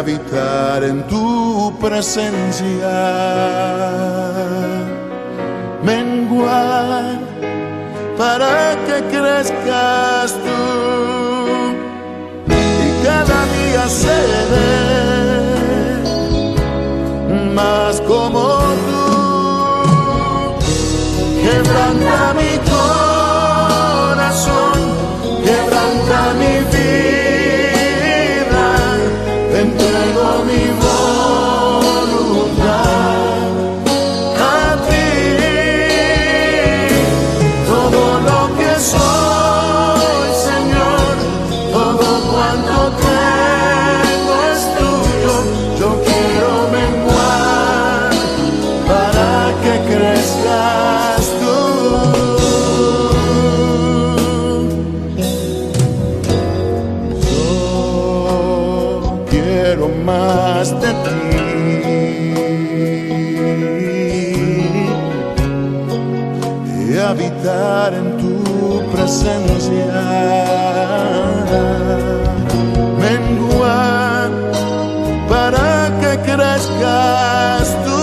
habitar en tu presencia, menguar para que crezcas tú y cada día seré más como tú. Quebranta mi corazón, quebranta mi vida, te entrego mi voluntad a ti. Todo lo que soy, Señor, todo cuanto tengo es tuyo. Yo quiero menguar para que crezcas tú. Más de ti y habitar en tu presencia, menguar para que crezcas tú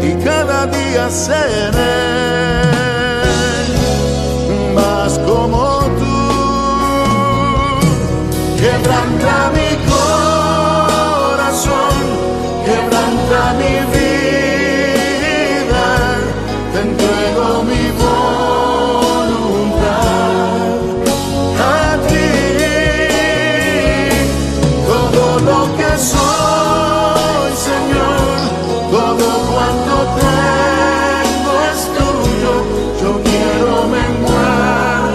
y cada día seré más como tú. Quebranta mi corazón, quebranta mi vida, te entrego mi voluntad a ti. Todo lo que soy, Señor, todo cuanto tengo es tuyo. Yo quiero menguar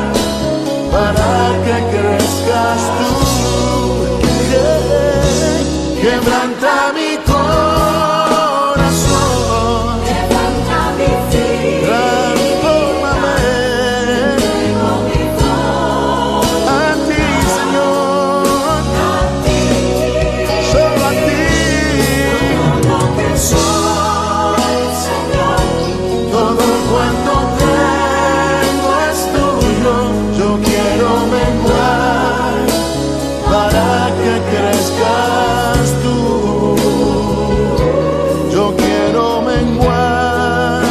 para que crezcas tú. Quebranta mi corazón, quebranta mi vida, transfórmame, entrego mi voz a ti, Señor, a ti. solo a ti. Todo lo que soy, Señor, Todo cuanto tengo es tuyo. Yo quiero menguar para que crezcas tú. Yo quiero menguar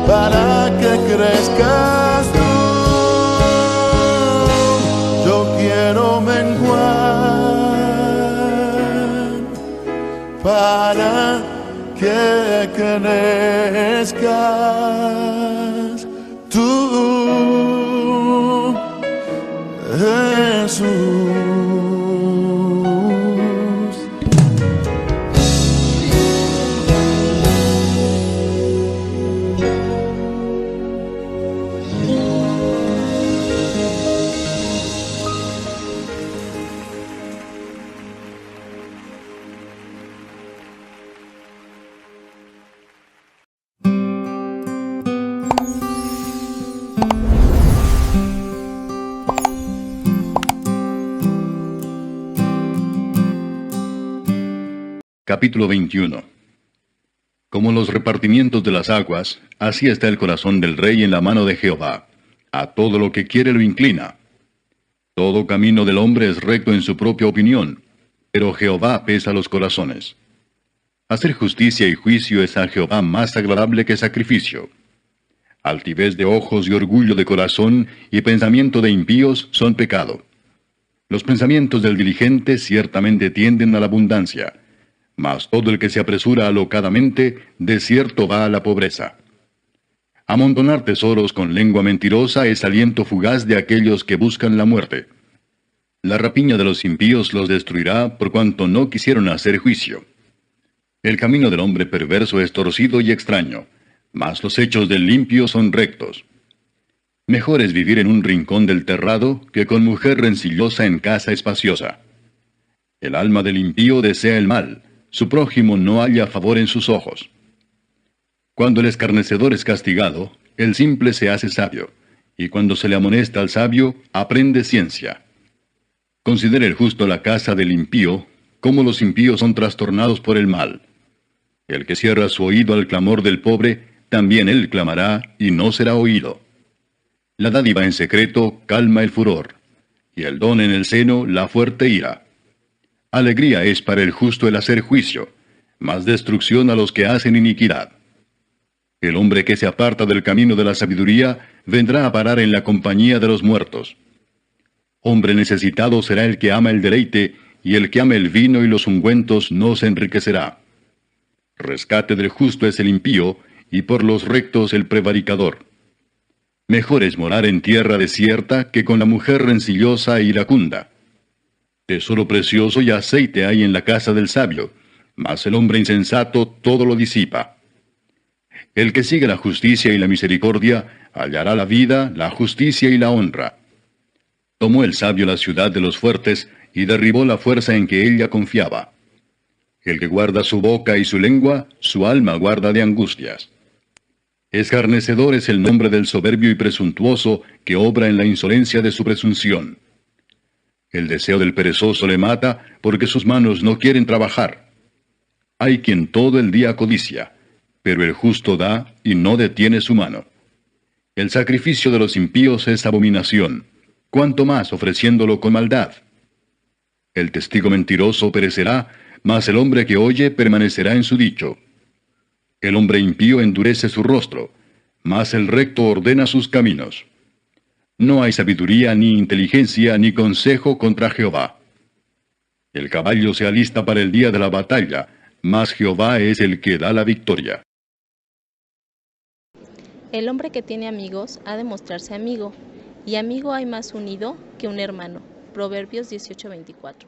para que crezcas tú. Yo quiero menguar para que crezcas tú, Jesús. Capítulo 21. Como los repartimientos de las aguas, así está el corazón del rey en la mano de Jehová. A todo lo que quiere lo inclina. Todo camino del hombre es recto en su propia opinión, pero Jehová pesa los corazones. Hacer justicia y juicio es a Jehová más agradable que sacrificio. Altivez de ojos y orgullo de corazón y pensamiento de impíos son pecado. Los pensamientos del diligente ciertamente tienden a la abundancia, mas todo el que se apresura alocadamente, de cierto va a la pobreza. Amontonar tesoros con lengua mentirosa es aliento fugaz de aquellos que buscan la muerte. La rapiña de los impíos los destruirá por cuanto no quisieron hacer juicio. El camino del hombre perverso es torcido y extraño, mas los hechos del limpio son rectos. Mejor es vivir en un rincón del terrado que con mujer rencillosa en casa espaciosa. El alma del impío desea el mal, su prójimo no halla favor en sus ojos. Cuando el escarnecedor es castigado, el simple se hace sabio, y cuando se le amonesta al sabio, aprende ciencia. Considera el justo la casa del impío, cómo los impíos son trastornados por el mal. El que cierra su oído al clamor del pobre, también él clamará y no será oído. La dádiva en secreto calma el furor, y el don en el seno la fuerte ira. Alegría es para el justo el hacer juicio, mas destrucción a los que hacen iniquidad. El hombre que se aparta del camino de la sabiduría vendrá a parar en la compañía de los muertos. Hombre necesitado será el que ama el deleite, y el que ama el vino y los ungüentos no se enriquecerá. Rescate del justo es el impío, y por los rectos el prevaricador. Mejor es morar en tierra desierta que con la mujer rencillosa e iracunda. Tesoro precioso y aceite hay en la casa del sabio, mas el hombre insensato todo lo disipa. El que sigue la justicia y la misericordia hallará la vida, la justicia y la honra. Tomó el sabio la ciudad de los fuertes y derribó la fuerza en que ella confiaba. El que guarda su boca y su lengua, su alma guarda de angustias. Escarnecedor es el nombre del soberbio y presuntuoso que obra en la insolencia de su presunción. El deseo del perezoso le mata porque sus manos no quieren trabajar. Hay quien todo el día codicia, pero el justo da y no detiene su mano. El sacrificio de los impíos es abominación, cuanto más ofreciéndolo con maldad. El testigo mentiroso perecerá, mas el hombre que oye permanecerá en su dicho. El hombre impío endurece su rostro, mas el recto ordena sus caminos. No hay sabiduría, ni inteligencia, ni consejo contra Jehová. El caballo se alista para el día de la batalla, mas Jehová es el que da la victoria. El hombre que tiene amigos ha de mostrarse amigo, y amigo hay más unido que un hermano. Proverbios 18:24.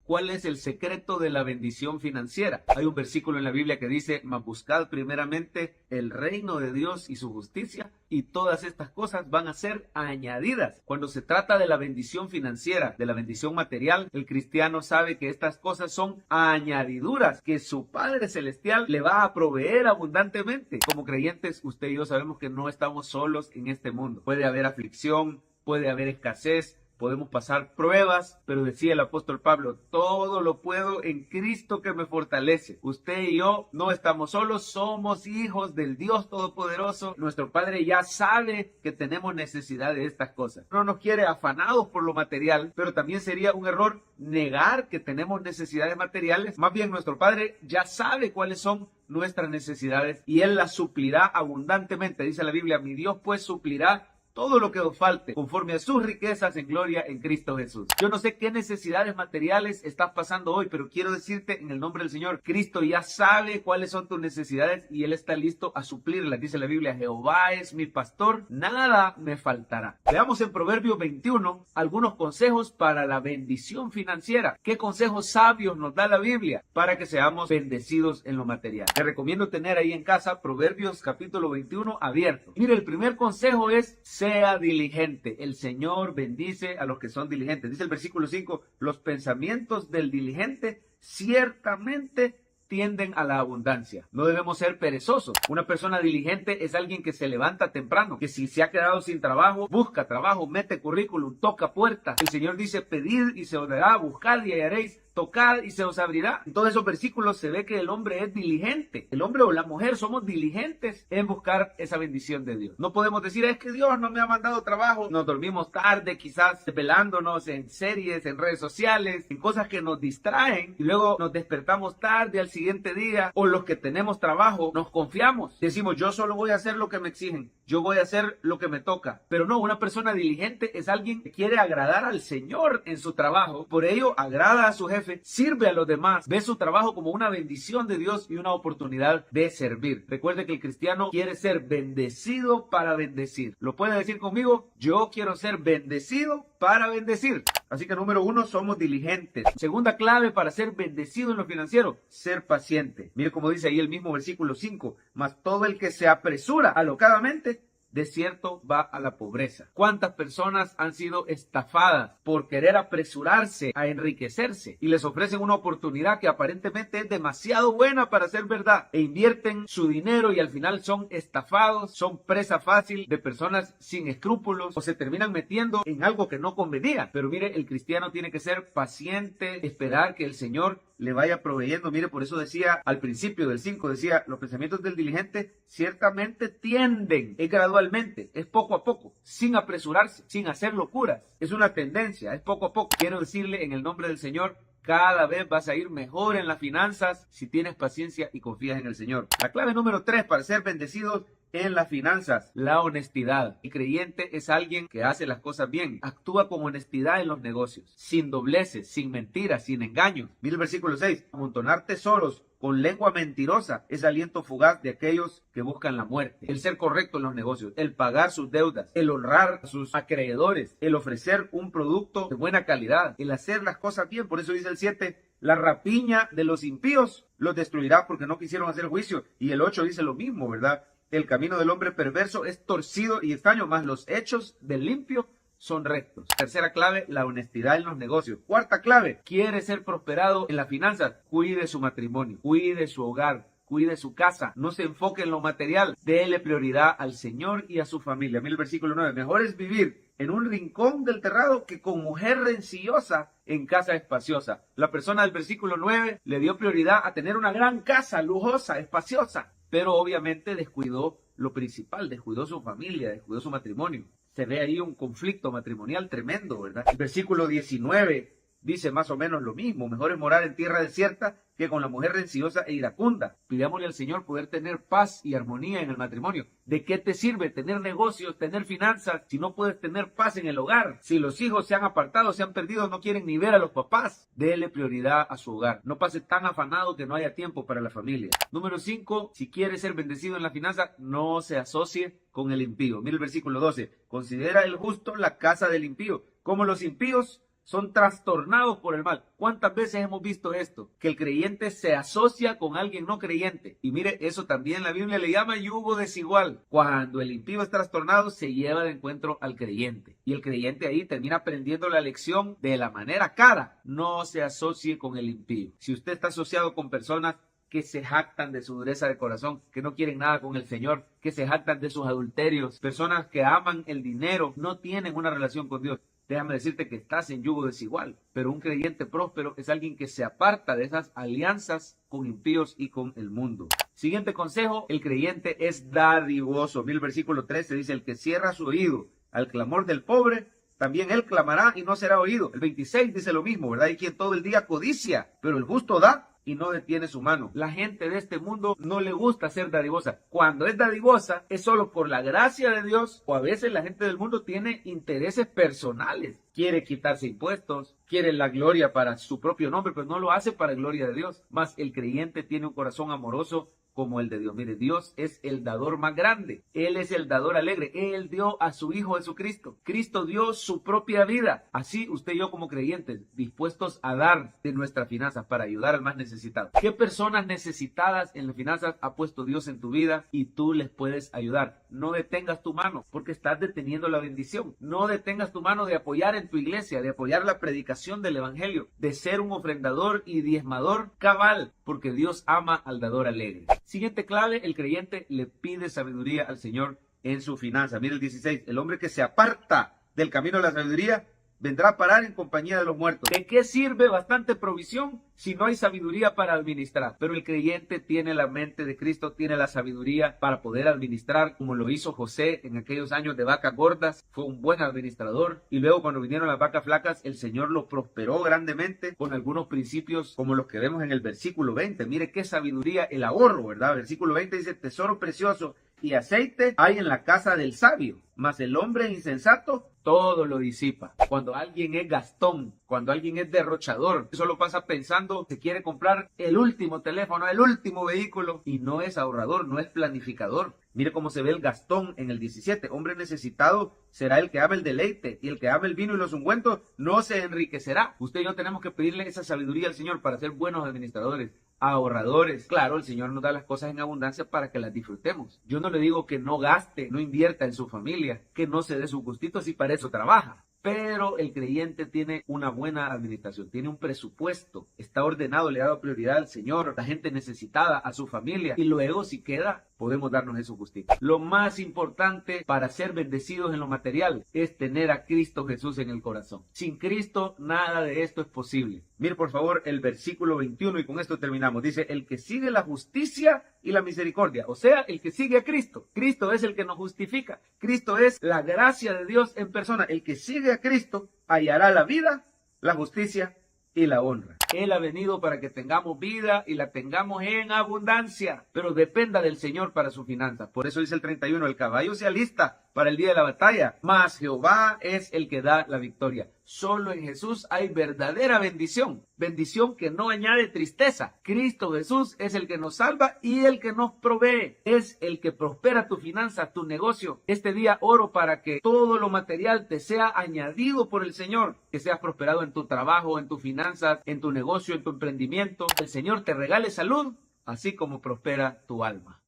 ¿Cuál es el secreto de la bendición financiera? Hay un versículo en la Biblia que dice: mas buscad primeramente el reino de Dios y su justicia, y todas estas cosas van a ser añadidas. Cuando se trata de la bendición financiera, de la bendición material, el cristiano sabe que estas cosas son añadiduras, que su Padre Celestial le va a proveer abundantemente. Como creyentes, usted y yo sabemos que no estamos solos en este mundo. Puede haber aflicción, puede haber escasez, podemos pasar pruebas, pero decía el apóstol Pablo: todo lo puedo en Cristo que me fortalece. Usted y yo no estamos solos, somos hijos del Dios Todopoderoso. Nuestro Padre ya sabe que tenemos necesidad de estas cosas. No nos quiere afanados por lo material, pero también sería un error negar que tenemos necesidades materiales. Más bien, nuestro Padre ya sabe cuáles son nuestras necesidades y Él las suplirá abundantemente. Dice la Biblia: mi Dios pues suplirá todo lo que os falte, conforme a sus riquezas en gloria en Cristo Jesús. Yo no sé qué necesidades materiales estás pasando hoy, pero quiero decirte en el nombre del Señor, Cristo ya sabe cuáles son tus necesidades y Él está listo a suplirlas. Dice la Biblia: Jehová es mi pastor, nada me faltará. Veamos en Proverbios 21 algunos consejos para la bendición financiera. ¿Qué consejos sabios nos da la Biblia para que seamos bendecidos en lo material? Te recomiendo tener ahí en casa Proverbios capítulo 21 abierto. Mire, el primer consejo es: sea diligente. El Señor bendice a los que son diligentes. Dice el versículo 5: los pensamientos del diligente ciertamente tienden a la abundancia. No debemos ser perezosos. Una persona diligente es alguien que se levanta temprano, que si se ha quedado sin trabajo, busca trabajo, mete currículum, toca puertas. El Señor dice: pedid y se os dará, buscad y hallaréis, tocad y se os abrirá. En todos esos versículos se ve que el hombre es diligente. El hombre o la mujer somos diligentes en buscar esa bendición de Dios. No podemos decir: es que Dios no me ha mandado trabajo. Nos dormimos tarde, quizás desvelándonos en series, en redes sociales, en cosas que nos distraen, y luego nos despertamos tarde al siguiente día. O los que tenemos trabajo nos confiamos, decimos: yo solo voy a hacer lo que me exigen, yo voy a hacer lo que me toca. Pero no, una persona diligente es alguien que quiere agradar al Señor en su trabajo, por ello agrada a su jefe, sirve a los demás, ve su trabajo como una bendición de Dios y una oportunidad de servir. Recuerde que el cristiano quiere ser bendecido para bendecir. ¿Lo puede decir conmigo? Yo quiero ser bendecido para bendecir. Así que número 1, somos diligentes. Segunda clave para ser bendecido en lo financiero: ser paciente. Mire cómo dice ahí el mismo versículo 5: mas todo el que se apresura alocadamente, de cierto va a la pobreza. ¿Cuántas personas han sido estafadas por querer apresurarse a enriquecerse y les ofrecen una oportunidad que aparentemente es demasiado buena para ser verdad, e invierten su dinero y al final son estafados, son presa fácil de personas sin escrúpulos, o se terminan metiendo en algo que no convenía? Pero mire, el cristiano tiene que ser paciente, esperar que el Señor le vaya proveyendo. Mire, por eso decía al principio del 5, decía, los pensamientos del diligente ciertamente tienden, es gradualmente, es poco a poco, sin apresurarse, sin hacer locuras. Es una tendencia, es poco a poco. Quiero decirle en el nombre del Señor, cada vez vas a ir mejor en las finanzas si tienes paciencia y confías en el Señor. La clave número 3 para ser bendecidos en las finanzas, la honestidad. El creyente es alguien que hace las cosas bien, actúa con honestidad en los negocios, sin dobleces, sin mentiras, sin engaños. Mira el versículo 6, amontonar tesoros con lengua mentirosa es aliento fugaz de aquellos que buscan la muerte. El ser correcto en los negocios, el pagar sus deudas, el honrar a sus acreedores, el ofrecer un producto de buena calidad, el hacer las cosas bien. Por eso dice el 7, la rapiña de los impíos los destruirá porque no quisieron hacer juicio. Y el 8 dice lo mismo, ¿verdad? El camino del hombre perverso es torcido y extraño, mas los hechos del limpio son rectos. Tercera clave, la honestidad en los negocios. Cuarta clave, quiere ser prosperado en las finanzas, cuide su matrimonio, cuide su hogar, cuide su casa, no se enfoque en lo material, déle prioridad al Señor y a su familia. Mira el versículo 9, mejor es vivir en un rincón del terrado que con mujer rencillosa en casa espaciosa. La persona del versículo 9 le dio prioridad a tener una gran casa, lujosa, espaciosa, pero obviamente descuidó lo principal, descuidó su familia, descuidó su matrimonio. Se ve ahí un conflicto matrimonial tremendo, ¿verdad? El versículo 19 dice más o menos lo mismo. Mejor es morar en tierra desierta que con la mujer rencillosa e iracunda. Pidámosle al Señor poder tener paz y armonía en el matrimonio. ¿De qué te sirve tener negocios, tener finanzas, si no puedes tener paz en el hogar? Si los hijos se han apartado, se han perdido, no quieren ni ver a los papás. Dele prioridad a su hogar. No pase tan afanado que no haya tiempo para la familia. Número 5, si quiere ser bendecido en la finanza, no se asocie con el impío. Mira el versículo 12. Considera el justo la casa del impío, como los impíos son trastornados por el mal. ¿Cuántas veces hemos visto esto? Que el creyente se asocia con alguien no creyente. Y mire, eso también la Biblia le llama yugo desigual. Cuando el impío es trastornado, se lleva de encuentro al creyente. Y el creyente ahí termina aprendiendo la lección de la manera cara. No se asocie con el impío. Si usted está asociado con personas que se jactan de su dureza de corazón, que no quieren nada con el Señor, que se jactan de sus adulterios, personas que aman el dinero, no tienen una relación con Dios. Déjame decirte que estás en yugo desigual, pero un creyente próspero es alguien que se aparta de esas alianzas con impíos y con el mundo. Siguiente consejo, el creyente es dadivoso. Mira el versículo 13, dice, el que cierra su oído al clamor del pobre, también él clamará y no será oído. El 26 dice lo mismo, ¿verdad? Hay quien todo el día codicia, pero el justo da y no detiene su mano. La gente de este mundo no le gusta ser dadivosa. Cuando es dadivosa es solo por la gracia de Dios, o a veces la gente del mundo tiene intereses personales. Quiere quitarse impuestos, quiere la gloria para su propio nombre, pero no lo hace para gloria de Dios. Mas el creyente tiene un corazón amoroso como el de Dios. Mire, Dios es el dador más grande. Él es el dador alegre. Él dio a su Hijo Jesucristo. Cristo dio su propia vida. Así usted y yo como creyentes, dispuestos a dar de nuestras finanzas para ayudar al más necesitado. ¿Qué personas necesitadas en las finanzas ha puesto Dios en tu vida y tú les puedes ayudar? No detengas tu mano porque estás deteniendo la bendición. No detengas tu mano de apoyar en tu iglesia, de apoyar la predicación del evangelio, de ser un ofrendador y diezmador cabal, porque Dios ama al dador alegre. Siguiente clave, el creyente le pide sabiduría al Señor en su finanza. Mira el 16, el hombre que se aparta del camino de la sabiduría vendrá a parar en compañía de los muertos. ¿De qué sirve bastante provisión si no hay sabiduría para administrar? Pero el creyente tiene la mente de Cristo, tiene la sabiduría para poder administrar, como lo hizo José en aquellos años de vacas gordas. Fue un buen administrador. Y luego cuando vinieron las vacas flacas, el Señor lo prosperó grandemente con algunos principios como los que vemos en el versículo 20. Mire qué sabiduría, el ahorro, ¿verdad? Versículo 20 dice, tesoro precioso y aceite hay en la casa del sabio, mas el hombre insensato todo lo disipa. Cuando alguien es gastón, cuando alguien es derrochador, solo pasa pensando que quiere comprar el último teléfono, el último vehículo, y no es ahorrador, no es planificador. Mire cómo se ve el gastón en el 17. Hombre necesitado será el que ama el deleite, y el que ama el vino y los ungüentos no se enriquecerá. Usted y yo tenemos que pedirle esa sabiduría al Señor para ser buenos administradores, ahorradores. Claro, el Señor nos da las cosas en abundancia para que las disfrutemos. Yo no le digo que no gaste, no invierta en su familia, que no se dé sus gustitos y para eso trabaja. Pero el creyente tiene una buena administración, tiene un presupuesto, está ordenado, le ha dado prioridad al Señor, a la gente necesitada, a su familia. Y luego si queda, podemos darnos eso justicia. Lo más importante para ser bendecidos en lo material es tener a Cristo Jesús en el corazón. Sin Cristo nada de esto es posible. Mire por favor el versículo 21 y con esto terminamos. Dice, el que sigue la justicia y la misericordia, o sea, el que sigue a Cristo. Cristo es el que nos justifica. Cristo es la gracia de Dios en persona. El que sigue a Cristo hallará la vida, la justicia y la honra. Él ha venido para que tengamos vida y la tengamos en abundancia, pero dependa del Señor para su finanza. Por eso dice el 31, el caballo se alista para el día de la batalla, mas Jehová es el que da la victoria. Solo en Jesús hay verdadera bendición, bendición que no añade tristeza. Cristo Jesús es el que nos salva y el que nos provee, es el que prospera tu finanza, tu negocio. Este día oro para que todo lo material te sea añadido por el Señor, que seas prosperado en tu trabajo, en tus finanzas, en tu negocio, en tu emprendimiento. El Señor te regale salud, así como prospera tu alma.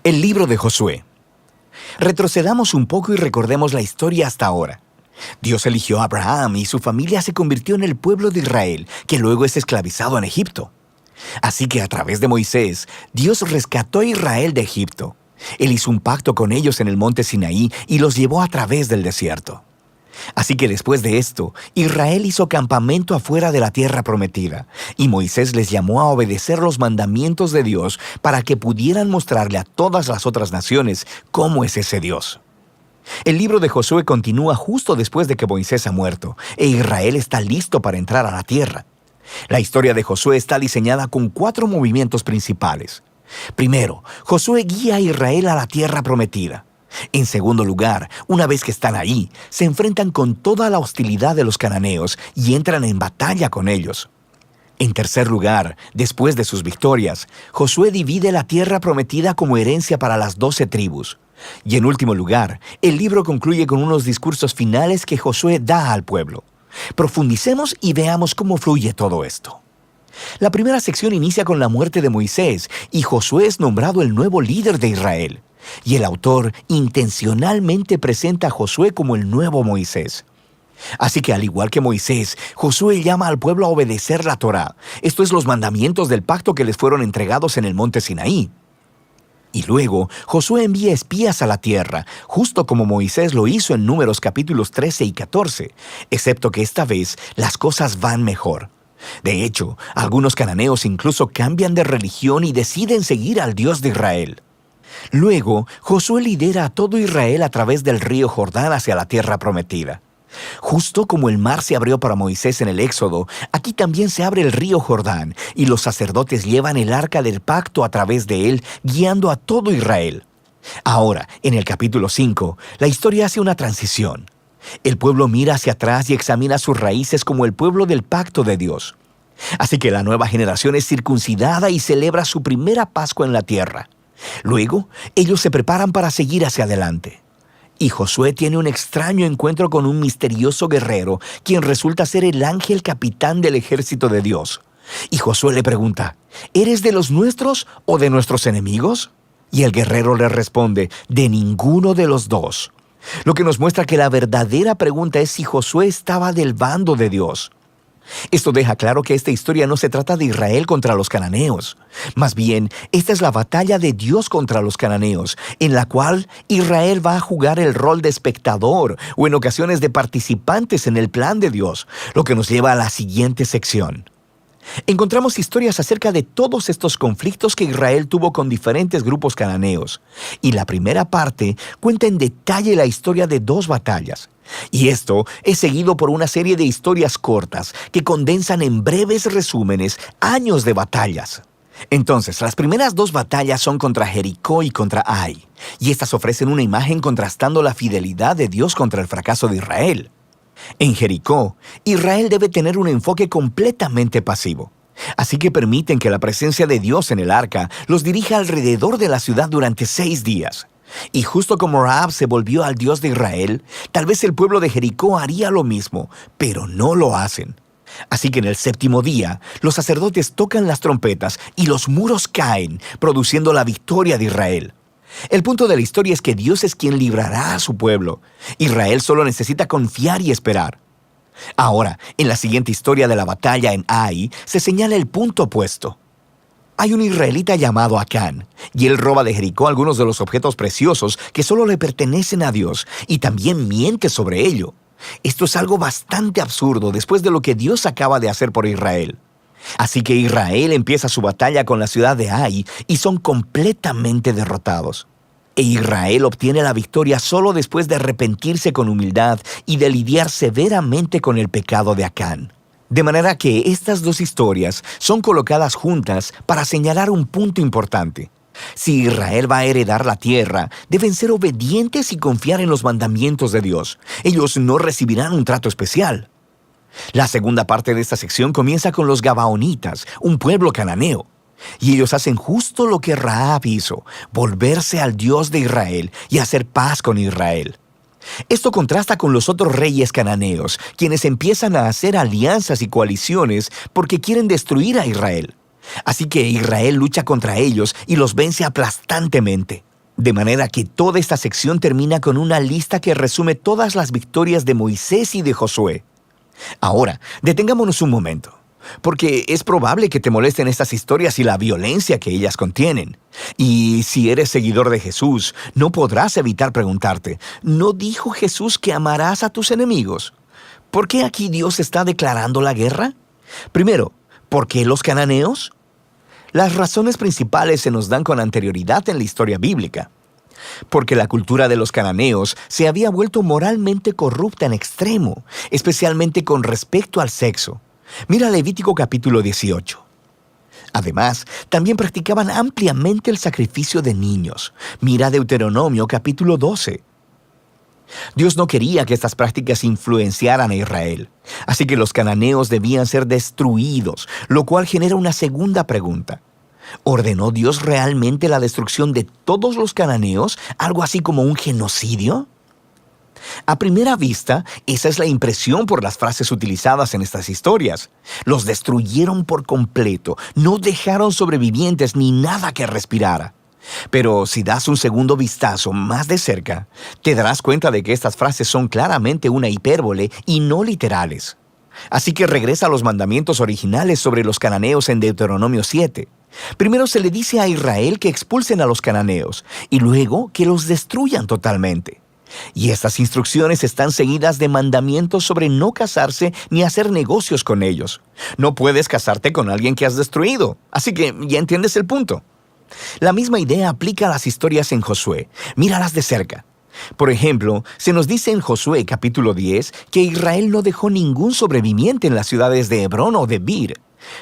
El libro de Josué. Retrocedamos un poco y recordemos la historia hasta ahora. Dios eligió a Abraham y su familia se convirtió en el pueblo de Israel, que luego es esclavizado en Egipto. Así que a través de Moisés, Dios rescató a Israel de Egipto. Él hizo un pacto con ellos en el monte Sinaí y los llevó a través del desierto. Así que después de esto, Israel hizo campamento afuera de la tierra prometida, y Moisés les llamó a obedecer los mandamientos de Dios para que pudieran mostrarle a todas las otras naciones cómo es ese Dios. El libro de Josué continúa justo después de que Moisés ha muerto, e Israel está listo para entrar a la tierra. La historia de Josué está diseñada con 4 movimientos principales. Primero, Josué guía a Israel a la tierra prometida. En segundo lugar, una vez que están ahí, se enfrentan con toda la hostilidad de los cananeos y entran en batalla con ellos. En tercer lugar, después de sus victorias, Josué divide la tierra prometida como herencia para las 12 tribus. Y en último lugar, el libro concluye con unos discursos finales que Josué da al pueblo. Profundicemos y veamos cómo fluye todo esto. La primera sección inicia con la muerte de Moisés y Josué es nombrado el nuevo líder de Israel. Y el autor intencionalmente presenta a Josué como el nuevo Moisés. Así que al igual que Moisés, Josué llama al pueblo a obedecer la Torá, esto es los mandamientos del pacto que les fueron entregados en el monte Sinaí. Y luego, Josué envía espías a la tierra, justo como Moisés lo hizo en Números capítulos 13 y 14, excepto que esta vez las cosas van mejor. De hecho, algunos cananeos incluso cambian de religión y deciden seguir al Dios de Israel. Luego, Josué lidera a todo Israel a través del río Jordán hacia la tierra prometida. Justo como el mar se abrió para Moisés en el Éxodo, aquí también se abre el río Jordán y los sacerdotes llevan el arca del pacto a través de él, guiando a todo Israel. Ahora, en el capítulo 5, la historia hace una transición. El pueblo mira hacia atrás y examina sus raíces como el pueblo del pacto de Dios. Así que la nueva generación es circuncidada y celebra su primera Pascua en la tierra. Luego, ellos se preparan para seguir hacia adelante. Y Josué tiene un extraño encuentro con un misterioso guerrero, quien resulta ser el ángel capitán del ejército de Dios. Y Josué le pregunta, ¿eres de los nuestros o de nuestros enemigos? Y el guerrero le responde, de ninguno de los dos. Lo que nos muestra que la verdadera pregunta es si Josué estaba del bando de Dios. Esto deja claro que esta historia no se trata de Israel contra los cananeos. Más bien, esta es la batalla de Dios contra los cananeos, en la cual Israel va a jugar el rol de espectador o en ocasiones de participantes en el plan de Dios, lo que nos lleva a la siguiente sección. Encontramos historias acerca de todos estos conflictos que Israel tuvo con diferentes grupos cananeos, y la primera parte cuenta en detalle la historia de 2 batallas. Y esto es seguido por una serie de historias cortas que condensan en breves resúmenes años de batallas. Entonces, las primeras 2 batallas son contra Jericó y contra Ai, y estas ofrecen una imagen contrastando la fidelidad de Dios contra el fracaso de Israel. En Jericó, Israel debe tener un enfoque completamente pasivo. Así que permiten que la presencia de Dios en el arca los dirija alrededor de la ciudad durante 6 días. Y justo como Rahab se volvió al Dios de Israel, tal vez el pueblo de Jericó haría lo mismo, pero no lo hacen. Así que en el séptimo día, los sacerdotes tocan las trompetas y los muros caen, produciendo la victoria de Israel. El punto de la historia es que Dios es quien librará a su pueblo. Israel solo necesita confiar y esperar. Ahora, en la siguiente historia de la batalla en Ai, se señala el punto opuesto. Hay un israelita llamado Acán, y él roba de Jericó algunos de los objetos preciosos que solo le pertenecen a Dios, y también miente sobre ello. Esto es algo bastante absurdo después de lo que Dios acaba de hacer por Israel. Así que Israel empieza su batalla con la ciudad de Ai y son completamente derrotados. E Israel obtiene la victoria solo después de arrepentirse con humildad y de lidiar severamente con el pecado de Acán. De manera que estas dos historias son colocadas juntas para señalar un punto importante. Si Israel va a heredar la tierra, deben ser obedientes y confiar en los mandamientos de Dios. Ellos no recibirán un trato especial. La segunda parte de esta sección comienza con los Gabaonitas, un pueblo cananeo. Y ellos hacen justo lo que Rahab hizo, volverse al Dios de Israel y hacer paz con Israel. Esto contrasta con los otros reyes cananeos, quienes empiezan a hacer alianzas y coaliciones porque quieren destruir a Israel. Así que Israel lucha contra ellos y los vence aplastantemente. De manera que toda esta sección termina con una lista que resume todas las victorias de Moisés y de Josué. Ahora, detengámonos un momento, porque es probable que te molesten estas historias y la violencia que ellas contienen. Y si eres seguidor de Jesús, no podrás evitar preguntarte, ¿no dijo Jesús que amarás a tus enemigos? ¿Por qué aquí Dios está declarando la guerra? Primero, ¿por qué los cananeos? Las razones principales se nos dan con anterioridad en la historia bíblica. Porque la cultura de los cananeos se había vuelto moralmente corrupta en extremo, especialmente con respecto al sexo. Mira Levítico capítulo 18. Además, también practicaban ampliamente el sacrificio de niños. Mira Deuteronomio capítulo 12. Dios no quería que estas prácticas influenciaran a Israel, así que los cananeos debían ser destruidos, lo cual genera una segunda pregunta. ¿Ordenó Dios realmente la destrucción de todos los cananeos, algo así como un genocidio? A primera vista, esa es la impresión por las frases utilizadas en estas historias. Los destruyeron por completo, no dejaron sobrevivientes ni nada que respirara. Pero si das un segundo vistazo más de cerca, te darás cuenta de que estas frases son claramente una hipérbole y no literales. Así que regresa a los mandamientos originales sobre los cananeos en Deuteronomio 7. Primero se le dice a Israel que expulsen a los cananeos y luego que los destruyan totalmente. Y estas instrucciones están seguidas de mandamientos sobre no casarse ni hacer negocios con ellos. No puedes casarte con alguien que has destruido, así que ya entiendes el punto. La misma idea aplica a las historias en Josué. Míralas de cerca. Por ejemplo, se nos dice en Josué capítulo 10 que Israel no dejó ningún sobreviviente en las ciudades de Hebrón o de Bir.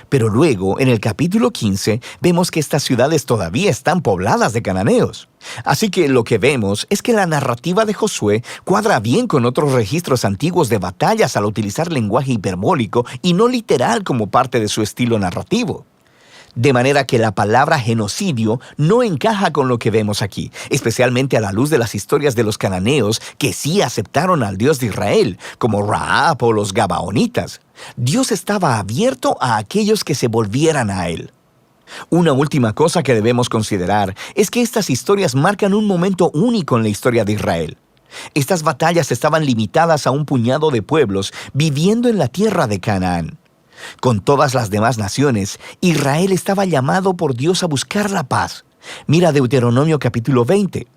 Pero luego, en el capítulo 15, vemos que estas ciudades todavía están pobladas de cananeos. Así que lo que vemos es que la narrativa de Josué cuadra bien con otros registros antiguos de batallas al utilizar lenguaje hiperbólico y no literal como parte de su estilo narrativo. De manera que la palabra genocidio no encaja con lo que vemos aquí, especialmente a la luz de las historias de los cananeos que sí aceptaron al Dios de Israel, como Rahab o los Gabaonitas. Dios estaba abierto a aquellos que se volvieran a Él. Una última cosa que debemos considerar es que estas historias marcan un momento único en la historia de Israel. Estas batallas estaban limitadas a un puñado de pueblos viviendo en la tierra de Canaán. Con todas las demás naciones, Israel estaba llamado por Dios a buscar la paz. Mira Deuteronomio capítulo 20.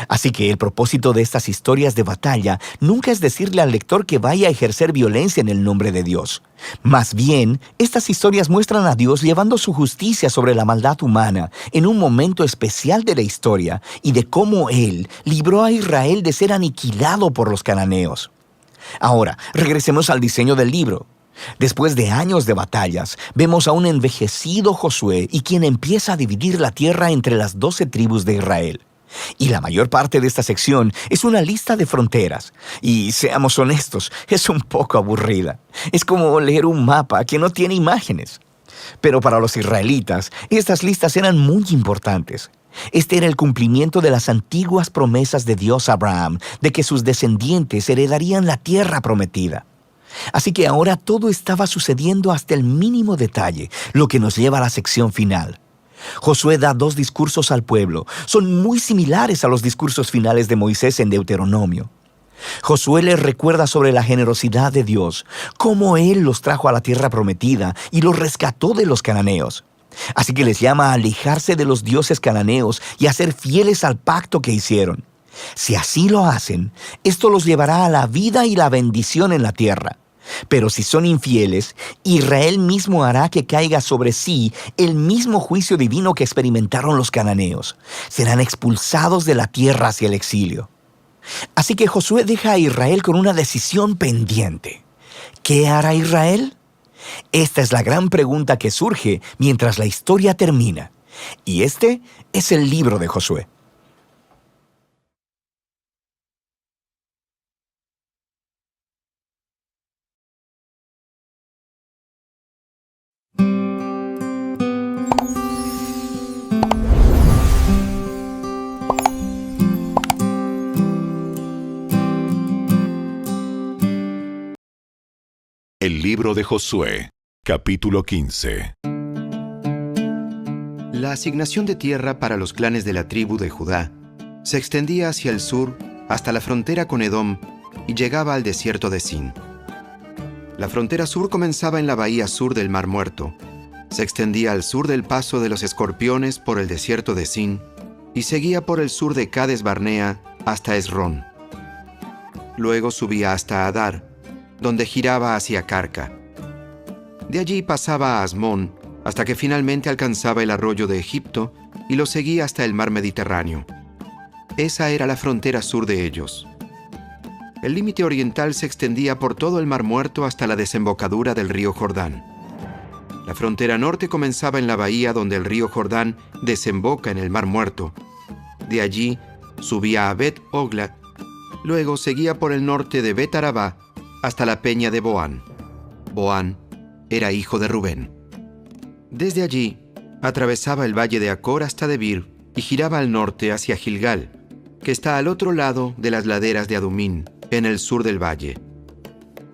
Así que el propósito de estas historias de batalla nunca es decirle al lector que vaya a ejercer violencia en el nombre de Dios. Más bien, estas historias muestran a Dios llevando su justicia sobre la maldad humana en un momento especial de la historia y de cómo Él libró a Israel de ser aniquilado por los cananeos. Ahora, regresemos al diseño del libro. Después de años de batallas, vemos a un envejecido Josué y quien empieza a dividir la tierra entre las 12 tribus de Israel. Y la mayor parte de esta sección es una lista de fronteras. Y seamos honestos, es un poco aburrida. Es como leer un mapa que no tiene imágenes. Pero para los israelitas, estas listas eran muy importantes. Este era el cumplimiento de las antiguas promesas de Dios a Abraham, de que sus descendientes heredarían la tierra prometida. Así que ahora todo estaba sucediendo hasta el mínimo detalle, lo que nos lleva a la sección final. Josué da 2 discursos al pueblo. Son muy similares a los discursos finales de Moisés en Deuteronomio. Josué les recuerda sobre la generosidad de Dios, cómo Él los trajo a la tierra prometida y los rescató de los cananeos. Así que les llama a alejarse de los dioses cananeos y a ser fieles al pacto que hicieron. Si así lo hacen, esto los llevará a la vida y la bendición en la tierra. Pero si son infieles, Israel mismo hará que caiga sobre sí el mismo juicio divino que experimentaron los cananeos. Serán expulsados de la tierra hacia el exilio. Así que Josué deja a Israel con una decisión pendiente. ¿Qué hará Israel? Esta es la gran pregunta que surge mientras la historia termina. Y este es el libro de Josué. El libro de Josué, capítulo 15. La asignación de tierra para los clanes de la tribu de Judá se extendía hacia el sur hasta la frontera con Edom y llegaba al desierto de Sin. La frontera sur comenzaba en la bahía sur del Mar Muerto, se extendía al sur del paso de los Escorpiones por el desierto de Sin y seguía por el sur de Cades Barnea hasta Esrón. Luego subía hasta Adar, donde giraba hacia Carca. De allí pasaba a Asmón, hasta que finalmente alcanzaba el arroyo de Egipto y lo seguía hasta el mar Mediterráneo. Esa era la frontera sur de ellos. El límite oriental se extendía por todo el Mar Muerto hasta la desembocadura del río Jordán. La frontera norte comenzaba en la bahía donde el río Jordán desemboca en el Mar Muerto. De allí subía a Bet-Ogla, luego seguía por el norte de Bet-Arabá hasta la peña de Boán. Boán era hijo de Rubén. Desde allí, atravesaba el valle de Acor hasta Debir y giraba al norte hacia Gilgal, que está al otro lado de las laderas de Adumín, en el sur del valle.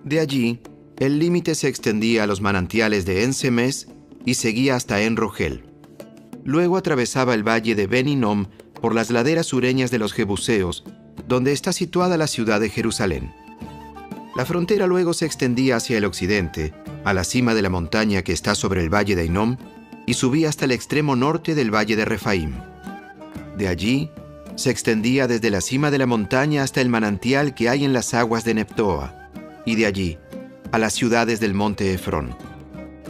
De allí, el límite se extendía a los manantiales de En-Semes y seguía hasta En-Rogel. Luego atravesaba el valle de Ben-Hinnom por las laderas sureñas de los Jebuseos, donde está situada la ciudad de Jerusalén. La frontera luego se extendía hacia el occidente, a la cima de la montaña que está sobre el valle de Hinnom, y subía hasta el extremo norte del valle de Refaim. De allí, se extendía desde la cima de la montaña hasta el manantial que hay en las aguas de Neptoa, y de allí, a las ciudades del monte Efrón.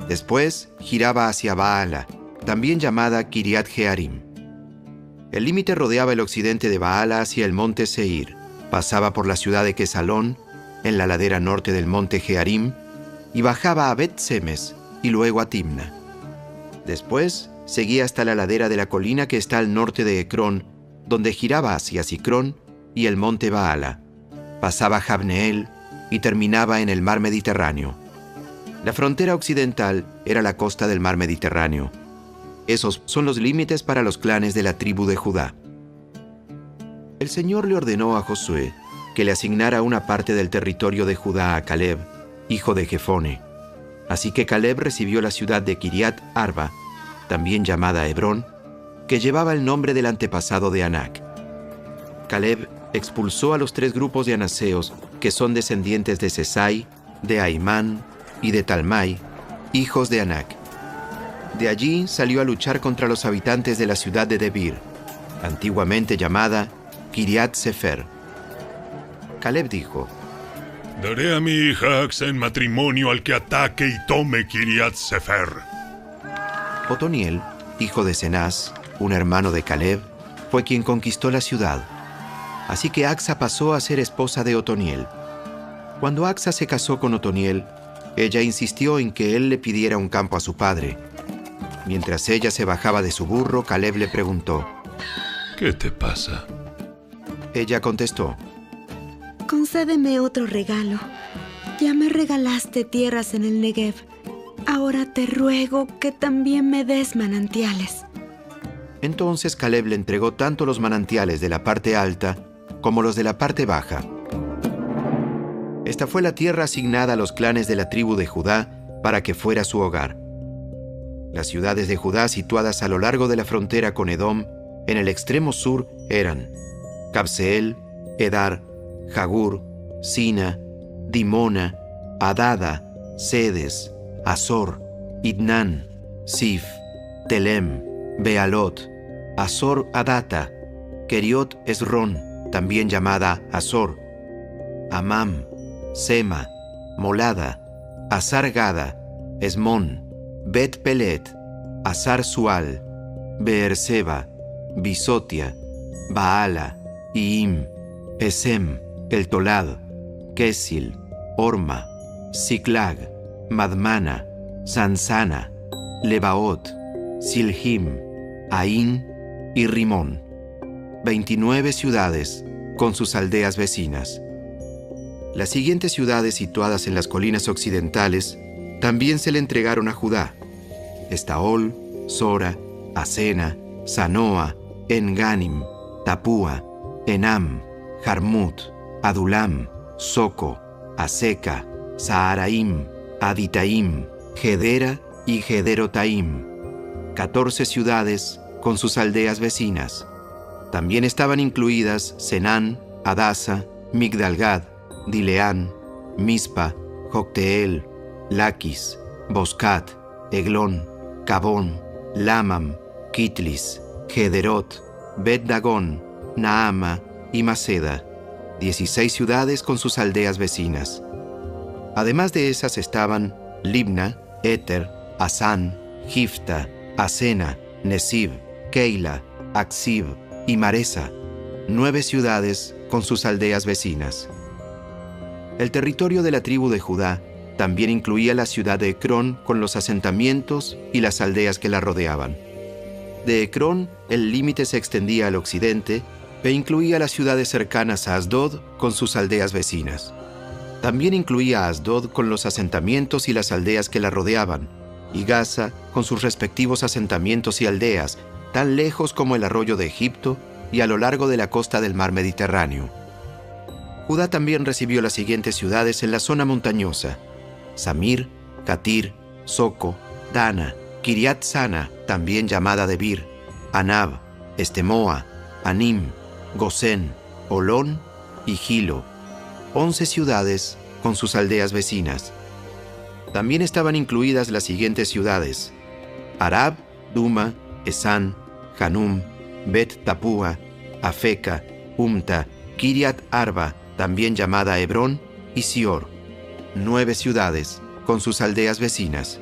Después, giraba hacia Baala, también llamada Kiriat Jearim. El límite rodeaba el occidente de Baala hacia el monte Seir, pasaba por la ciudad de Quesalón, en la ladera norte del monte Jearim, y bajaba a Bet-Semes y luego a Timna. Después seguía hasta la ladera de la colina que está al norte de Ecrón, donde giraba hacia Sicrón y el monte Baala. Pasaba Jabneel y terminaba en el mar Mediterráneo. La frontera occidental era la costa del mar Mediterráneo. Esos son los límites para los clanes de la tribu de Judá. El Señor le ordenó a Josué que le asignara una parte del territorio de Judá a Caleb, hijo de Jefone. Así que Caleb recibió la ciudad de Kiriat Arba, también llamada Hebrón, que llevaba el nombre del antepasado de Anac. Caleb expulsó a los 3 grupos de anaseos que son descendientes de Sesai, de Aimán y de Talmai, hijos de Anac. De allí salió a luchar contra los habitantes de la ciudad de Debir, antiguamente llamada Kiriat Sefer. Caleb dijo: Daré a mi hija Axa en matrimonio al que ataque y tome Kiriat Sefer. Otoniel, hijo de Cenaz, un hermano de Caleb, fue quien conquistó la ciudad. Así que Axa pasó a ser esposa de Otoniel. Cuando Axa se casó con Otoniel, ella insistió en que él le pidiera un campo a su padre. Mientras ella se bajaba de su burro, Caleb le preguntó: ¿Qué te pasa? Ella contestó: Concédeme otro regalo. Ya me regalaste tierras en el Negev. Ahora te ruego que también me des manantiales. Entonces Caleb le entregó tanto los manantiales de la parte alta como los de la parte baja. Esta fue la tierra asignada a los clanes de la tribu de Judá para que fuera su hogar. Las ciudades de Judá situadas a lo largo de la frontera con Edom, en el extremo sur, eran Cabseel, Edar, Jagur, Sina, Dimona, Adada, Sedes, Azor, Idnán, Sif, Telem, Bealot, Azor Adata, Keriot Esrón, también llamada Azor, Amam, Sema, Molada, Azar Gada, Esmón, Bet Pelet, Azar Sual, Beerseba, Bisotia, Baala, Iim, Esem, El Tolad, Kesil, Orma, Siklag, Madmana, Sansana, Lebaot, Silhim, Ain y Rimón. 29 ciudades con sus aldeas vecinas. Las siguientes ciudades situadas en las colinas occidentales también se le entregaron a Judá: Estaol, Sora, Asena, Sanoa, Enganim, Tapúa, Enam, Jarmut, Adulam, Soco, Aseca, Saharaim, Aditaim, Gedera y Gederotaim. 14 ciudades con sus aldeas vecinas. También estaban incluidas Senán, Adasa, Migdalgad, Dileán, Mispa, Jocteel, Laquis, Boscat, Eglón, Cabón, Lamam, Kitlis, Gederot, Bet-Dagón, Naama y Maceda. 16 ciudades con sus aldeas vecinas. Además de esas estaban Libna, Éter, Asán, Gifta, Asena, Nesib, Keila, Aksib y Maresa. 9 ciudades con sus aldeas vecinas. El territorio de la tribu de Judá también incluía la ciudad de Ecrón con los asentamientos y las aldeas que la rodeaban. De Ecrón, el límite se extendía al occidente e incluía las ciudades cercanas a Asdod con sus aldeas vecinas. También incluía a Asdod con los asentamientos y las aldeas que la rodeaban, y Gaza con sus respectivos asentamientos y aldeas, tan lejos como el arroyo de Egipto y a lo largo de la costa del mar Mediterráneo. Judá también recibió las siguientes ciudades en la zona montañosa: Samir, Catir, Soco, Dana, Kiriat Sana, también llamada Debir, Anab, Estemoa, Anim, Gosén, Olón y Gilo. 11 ciudades con sus aldeas vecinas. También estaban incluidas las siguientes ciudades: Arab, Duma, Esán, Hanum, Bet Tapúa, Afeca, Umta, Kiriat Arba, también llamada Hebrón, y Sior. 9 ciudades con sus aldeas vecinas.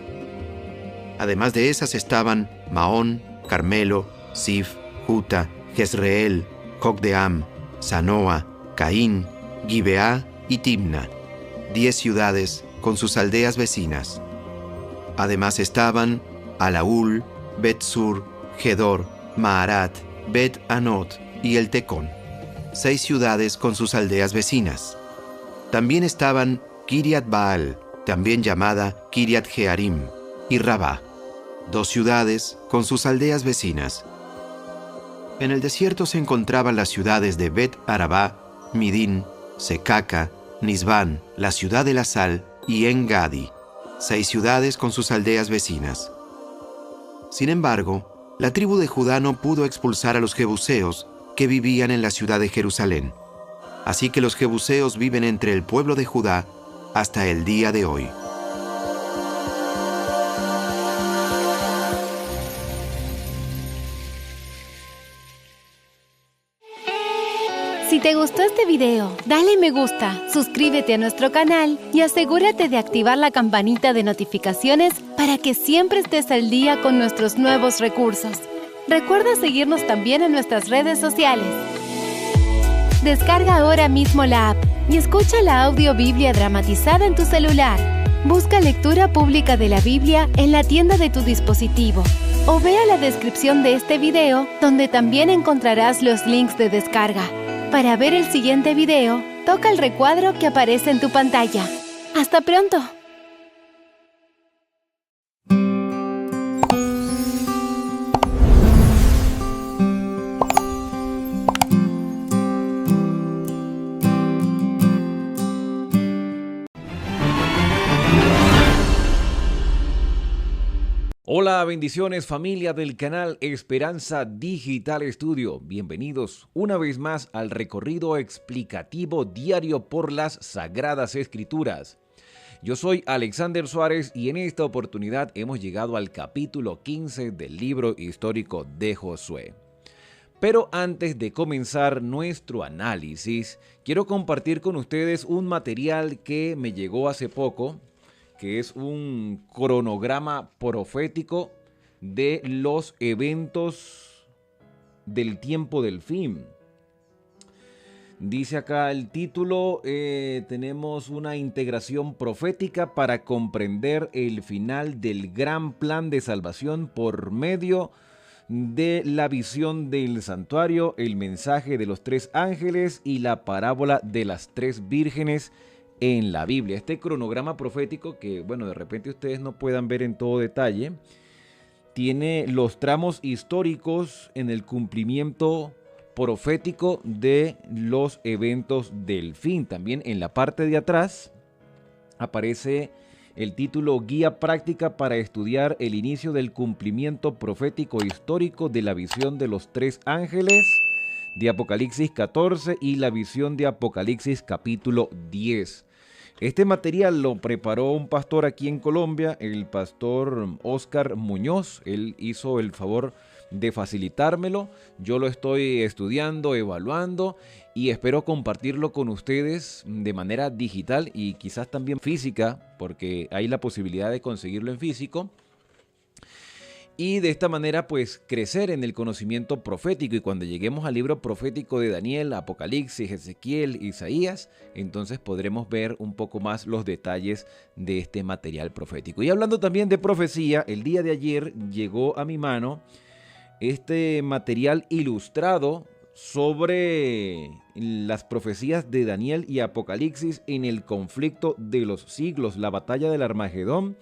Además de esas estaban Maón, Carmelo, Sif, Juta, Jezreel, Jocdeam, Sanoa, Caín, Gibeá y Timna. 10 ciudades con sus aldeas vecinas. Además estaban Alaúl, Bet-Sur, Gedor, Maarat, Bet-Anot y El Tecón. 6 ciudades con sus aldeas vecinas. También estaban Kiriat Baal, también llamada Kiriat Jearim, y Rabá. 2 ciudades con sus aldeas vecinas. En el desierto se encontraban las ciudades de Bet-Arabá, Midín, Secaca, Nisbán, la ciudad de la sal, y En-Gadi. 6 ciudades con sus aldeas vecinas. Sin embargo, la tribu de Judá no pudo expulsar a los jebuseos que vivían en la ciudad de Jerusalén. Así que los jebuseos viven entre el pueblo de Judá hasta el día de hoy. Si te gustó este video, dale me gusta, suscríbete a nuestro canal y asegúrate de activar la campanita de notificaciones para que siempre estés al día con nuestros nuevos recursos. Recuerda seguirnos también en nuestras redes sociales. Descarga ahora mismo la app y escucha la audio Biblia dramatizada en tu celular. Busca lectura pública de la Biblia en la tienda de tu dispositivo o vea la descripción de este video donde también encontrarás los links de descarga. Para ver el siguiente video, toca el recuadro que aparece en tu pantalla. ¡Hasta pronto! Hola, bendiciones familia del canal Esperanza Digital Estudio. Bienvenidos una vez más al recorrido explicativo diario por las Sagradas Escrituras. Yo soy Alexander Suárez y en esta oportunidad hemos llegado al capítulo 15 del libro histórico de Josué. Pero antes de comenzar nuestro análisis, quiero compartir con ustedes un material que me llegó hace poco, que es un cronograma profético de los eventos del tiempo del fin. Dice acá el título, tenemos una integración profética para comprender el final del gran plan de salvación por medio de la visión del santuario, el mensaje de los 3 ángeles y la parábola de las 3 vírgenes en la Biblia. Este cronograma profético, que bueno, de repente ustedes no puedan ver en todo detalle, tiene los tramos históricos en el cumplimiento profético de los eventos del fin. También en la parte de atrás aparece el título Guía práctica para estudiar el inicio del cumplimiento profético histórico de la visión de los 3 ángeles de Apocalipsis 14 y la visión de Apocalipsis capítulo 10. Este material lo preparó un pastor aquí en Colombia, el pastor Oscar Muñoz. Él hizo el favor de facilitármelo. Yo lo estoy estudiando, evaluando y espero compartirlo con ustedes de manera digital y quizás también física, porque hay la posibilidad de conseguirlo en físico. Y de esta manera pues crecer en el conocimiento profético, y cuando lleguemos al libro profético de Daniel, Apocalipsis, Ezequiel, Isaías, entonces podremos ver un poco más los detalles de este material profético. Y hablando también de profecía, el día de ayer llegó a mi mano este material ilustrado sobre las profecías de Daniel y Apocalipsis en el conflicto de los siglos, la batalla del Armagedón.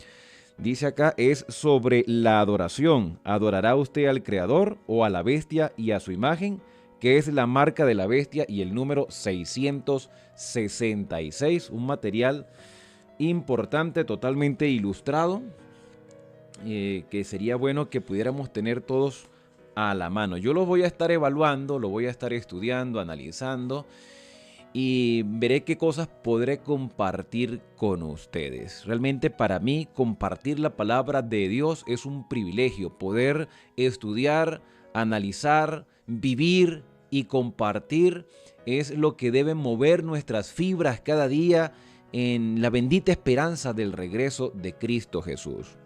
Dice acá, es sobre la adoración. ¿Adorará usted al Creador o a la bestia y a su imagen? Que es la marca de la bestia y el número 666. Un material importante, totalmente ilustrado, que sería bueno que pudiéramos tener todos a la mano. Yo lo voy a estar evaluando, lo voy a estar estudiando, analizando, y veré qué cosas podré compartir con ustedes. Realmente para mí compartir la palabra de Dios es un privilegio. Poder estudiar, analizar, vivir y compartir es lo que debe mover nuestras fibras cada día en la bendita esperanza del regreso de Cristo Jesús.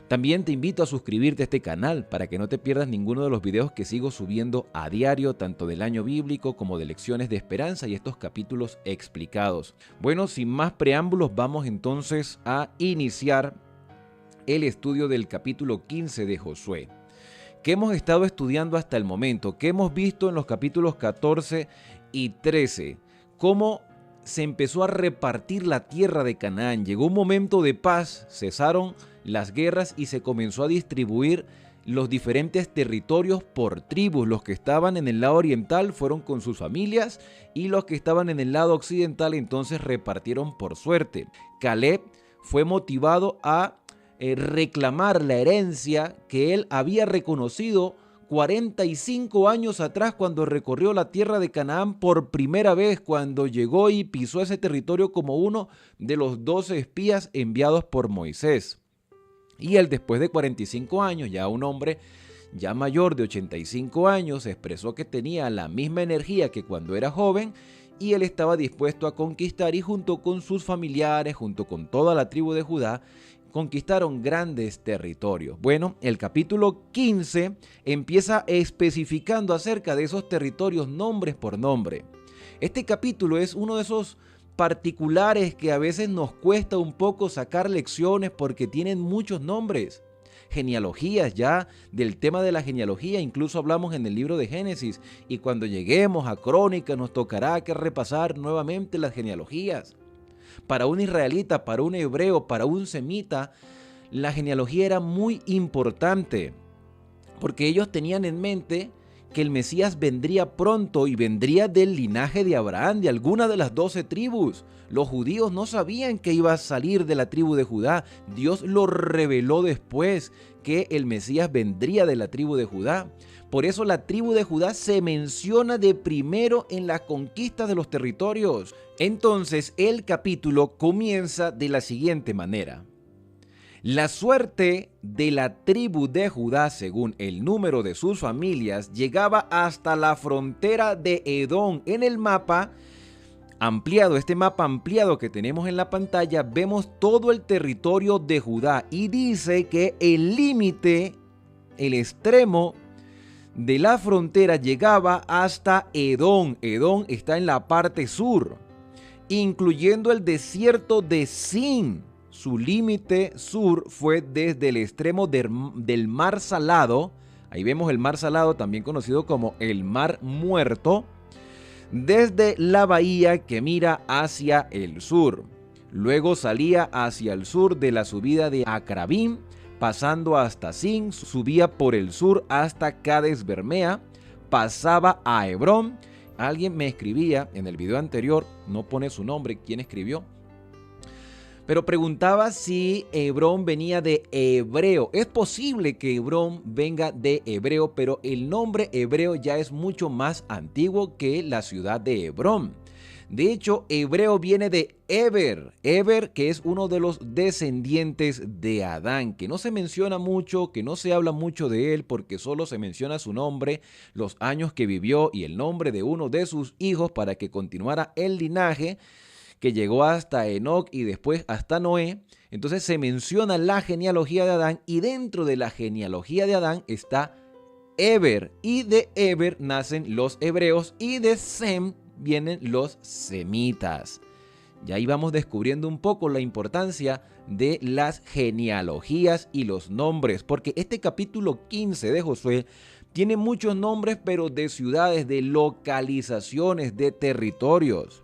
También te invito a suscribirte a este canal para que no te pierdas ninguno de los videos que sigo subiendo a diario, tanto del año bíblico como de lecciones de esperanza y estos capítulos explicados. Bueno, sin más preámbulos, vamos entonces a iniciar el estudio del capítulo 15 de Josué. ¿Qué hemos estado estudiando hasta el momento? ¿Qué hemos visto en los capítulos 14 y 13? ¿Cómo se empezó a repartir la tierra de Canaán? Llegó un momento de paz, cesaron las guerras y se comenzó a distribuir los diferentes territorios por tribus. Los que estaban en el lado oriental fueron con sus familias y los que estaban en el lado occidental entonces repartieron por suerte. Caleb fue motivado a reclamar la herencia que él había reconocido 45 años atrás cuando recorrió la tierra de Canaán por primera vez, cuando llegó y pisó ese territorio como uno de los 12 espías enviados por Moisés. Y él, después de 45 años, ya un hombre ya mayor de 85 años, expresó que tenía la misma energía que cuando era joven y él estaba dispuesto a conquistar, y junto con sus familiares, junto con toda la tribu de Judá, conquistaron grandes territorios. Bueno, el capítulo 15 empieza especificando acerca de esos territorios nombres por nombre. Este capítulo es uno de esos particulares que a veces nos cuesta un poco sacar lecciones porque tienen muchos nombres. Genealogías, ya del tema de la genealogía incluso hablamos en el libro de Génesis, y cuando lleguemos a Crónicas nos tocará que repasar nuevamente las genealogías. Para un israelita, para un hebreo, para un semita, la genealogía era muy importante porque ellos tenían en mente que el Mesías vendría pronto y vendría del linaje de Abraham, de alguna de las 12 tribus. Los judíos no sabían que iba a salir de la tribu de Judá. Dios lo reveló después, que el Mesías vendría de la tribu de Judá. Por eso la tribu de Judá se menciona de primero en la conquista de los territorios. Entonces el capítulo comienza de la siguiente manera. La suerte de la tribu de Judá, según el número de sus familias, llegaba hasta la frontera de Edom. En el mapa ampliado, este mapa ampliado que tenemos en la pantalla, vemos todo el territorio de Judá y dice que el límite, el extremo de la frontera llegaba hasta Edom. Edom está en la parte sur, incluyendo el desierto de Sin. Su límite sur fue desde el extremo del Mar Salado. Ahí vemos el Mar Salado, también conocido como el Mar Muerto, desde la bahía que mira hacia el sur. Luego salía hacia el sur de la subida de Acrabim, pasando hasta Sin, subía por el sur hasta Cades Bermea, pasaba a Hebrón. Alguien me escribía en el video anterior, no pone su nombre, quién escribió, pero preguntaba si Hebrón venía de hebreo. Es posible que Hebrón venga de hebreo, pero el nombre hebreo ya es mucho más antiguo que la ciudad de Hebrón. De hecho, hebreo viene de Eber, que es uno de los descendientes de Adán, que no se menciona mucho, que no se habla mucho de él, porque solo se menciona su nombre, los años que vivió y el nombre de uno de sus hijos para que continuara el linaje que llegó hasta Enoc y después hasta Noé. Entonces se menciona la genealogía de Adán y dentro de la genealogía de Adán está Eber, y de Eber nacen los hebreos y de Sem vienen los semitas. Ya ahí vamos descubriendo un poco la importancia de las genealogías y los nombres, porque este capítulo 15 de Josué tiene muchos nombres, pero de ciudades, de localizaciones, de territorios.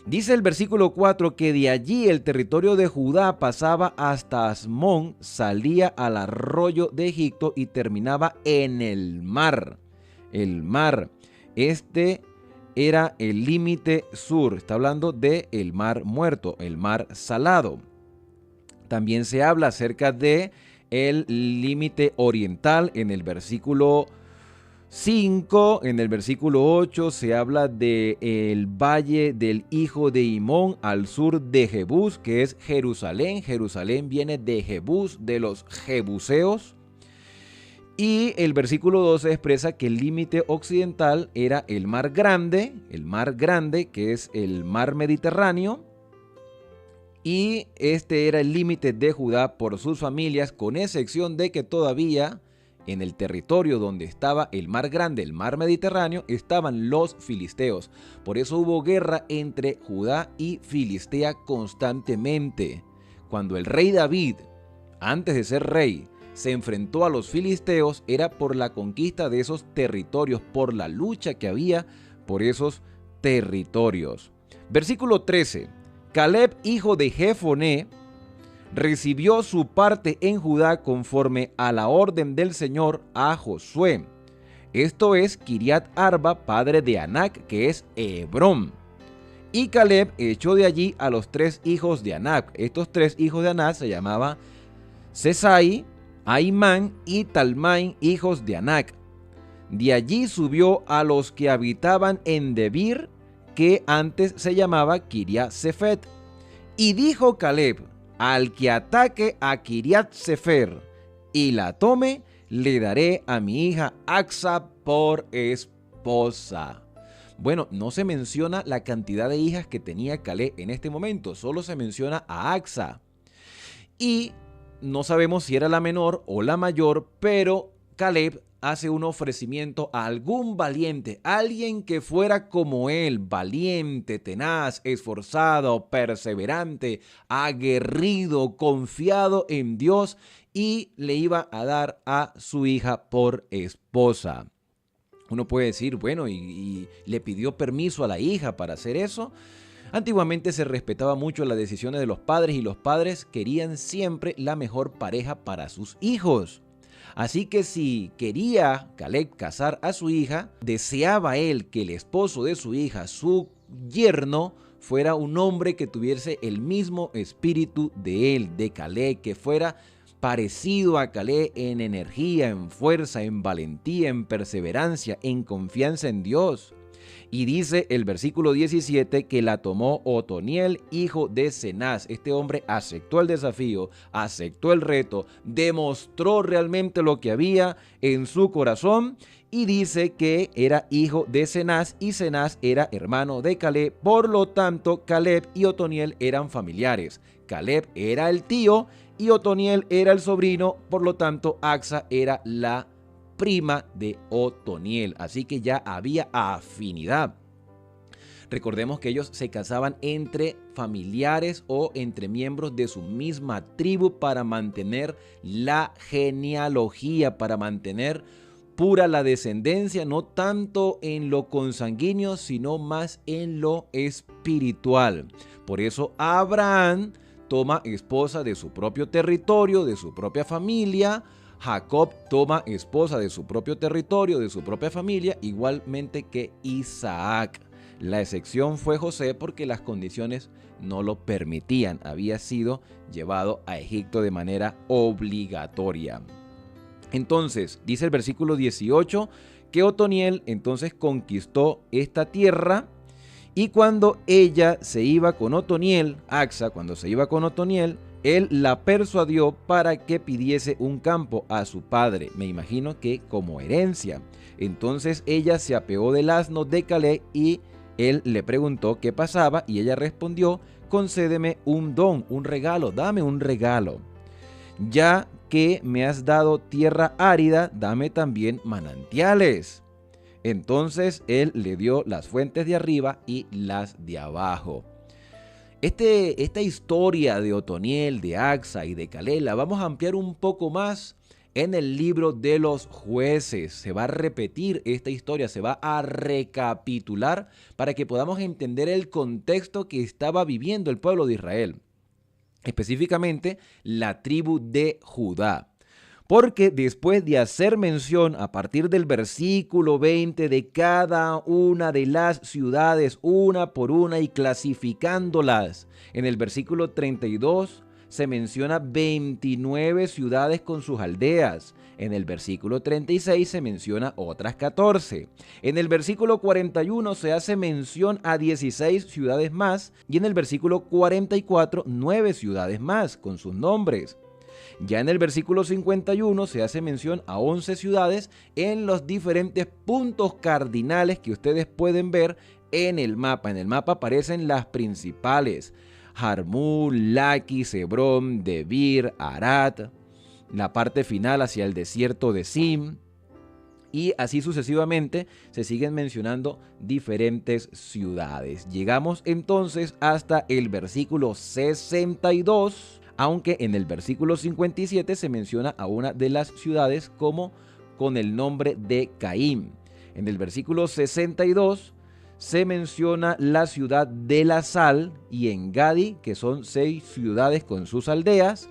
Dice el versículo 4 que de allí el territorio de Judá pasaba hasta Asmón, salía al arroyo de Egipto y terminaba en el mar. El mar, este era el límite sur, está hablando de el Mar Muerto, el Mar Salado. También se habla acerca de el límite oriental en el versículo 5, en el versículo 8 se habla del valle del hijo de Himón al sur de Jebús, que es Jerusalén. Jerusalén viene de Jebús, de los jebuseos. Y el versículo 12 expresa que el límite occidental era el mar grande, que es el mar Mediterráneo. Y este era el límite de Judá por sus familias, con excepción de que todavía en el territorio donde estaba el mar grande, el mar Mediterráneo, estaban los filisteos. Por eso hubo guerra entre Judá y Filistea constantemente. Cuando el rey David, antes de ser rey, se enfrentó a los filisteos, era por la conquista de esos territorios, por la lucha que había por esos territorios. Versículo 13. Caleb, hijo de Jefoné, recibió su parte en Judá conforme a la orden del Señor a Josué. Esto es Kiriat Arba, padre de Anac, que es Hebrón. Y Caleb echó de allí a los 3 hijos de Anac. Estos 3 hijos de Anac se llamaban Sesai, Ahimán y Talmai, hijos de Anac. De allí subió a los que habitaban en Debir, que antes se llamaba Kiriat Sefet. Y dijo Caleb: al que ataque a Kiriat Sefer y la tome, le daré a mi hija Axa por esposa. Bueno, no se menciona la cantidad de hijas que tenía Caleb en este momento, solo se menciona a Axa. Y no sabemos si era la menor o la mayor, pero Caleb hace un ofrecimiento a algún valiente, alguien que fuera como él, valiente, tenaz, esforzado, perseverante, aguerrido, confiado en Dios, y le iba a dar a su hija por esposa. Uno puede decir, bueno, ¿y le pidió permiso a la hija para hacer eso? Antiguamente se respetaba mucho las decisiones de los padres y los padres querían siempre la mejor pareja para sus hijos. Así que si quería Caleb casar a su hija, deseaba él que el esposo de su hija, su yerno, fuera un hombre que tuviese el mismo espíritu de él, de Caleb, que fuera parecido a Caleb en energía, en fuerza, en valentía, en perseverancia, en confianza en Dios. Y dice el versículo 17 que la tomó Otoniel, hijo de Cenaz. Este hombre aceptó el desafío, aceptó el reto, demostró realmente lo que había en su corazón y dice que era hijo de Cenaz y Cenaz era hermano de Caleb. Por lo tanto, Caleb y Otoniel eran familiares. Caleb era el tío y Otoniel era el sobrino, por lo tanto, Acsa era la prima de Otoniel, así que ya había afinidad. Recordemos que ellos se casaban entre familiares o entre miembros de su misma tribu para mantener la genealogía, para mantener pura la descendencia, no tanto en lo consanguíneo, sino más en lo espiritual. Por eso Abraham toma esposa de su propio territorio, de su propia familia. Jacob toma esposa de su propio territorio, de su propia familia, igualmente que Isaac. La excepción fue José porque las condiciones no lo permitían. Había sido llevado a Egipto de manera obligatoria. Entonces, dice el versículo 18 que Otoniel entonces conquistó esta tierra y cuando ella se iba con Otoniel, Acsa, cuando se iba con Otoniel, él la persuadió para que pidiese un campo a su padre, me imagino que como herencia. Entonces ella se apeó del asno de Caleb y él le preguntó qué pasaba y ella respondió: concédeme un don, un regalo, dame un regalo. Ya que me has dado tierra árida, dame también manantiales. Entonces él le dio las fuentes de arriba y las de abajo. Esta historia de Otoniel, de Acsa y de Caleb la vamos a ampliar un poco más en el libro de los jueces. Se va a repetir esta historia, se va a recapitular para que podamos entender el contexto que estaba viviendo el pueblo de Israel, específicamente la tribu de Judá. Porque después de hacer mención a partir del versículo 20 de cada una de las ciudades, una por una y clasificándolas, en el versículo 32 se menciona 29 ciudades con sus aldeas. En el versículo 36 se menciona otras 14. En el versículo 41 se hace mención a 16 ciudades más y en el versículo 44 9 ciudades más con sus nombres. Ya en el versículo 51 se hace mención a 11 ciudades en los diferentes puntos cardinales que ustedes pueden ver en el mapa. En el mapa aparecen las principales: Jarmul, Laquis, Hebrón, Debir, Arad, la parte final hacia el desierto de Sim. Y así sucesivamente se siguen mencionando diferentes ciudades. Llegamos entonces hasta el versículo 62. Aunque en el versículo 57 se menciona a una de las ciudades como con el nombre de Caim. En el versículo 62 se menciona la ciudad de la sal y En Gadi, que son 6 ciudades con sus aldeas.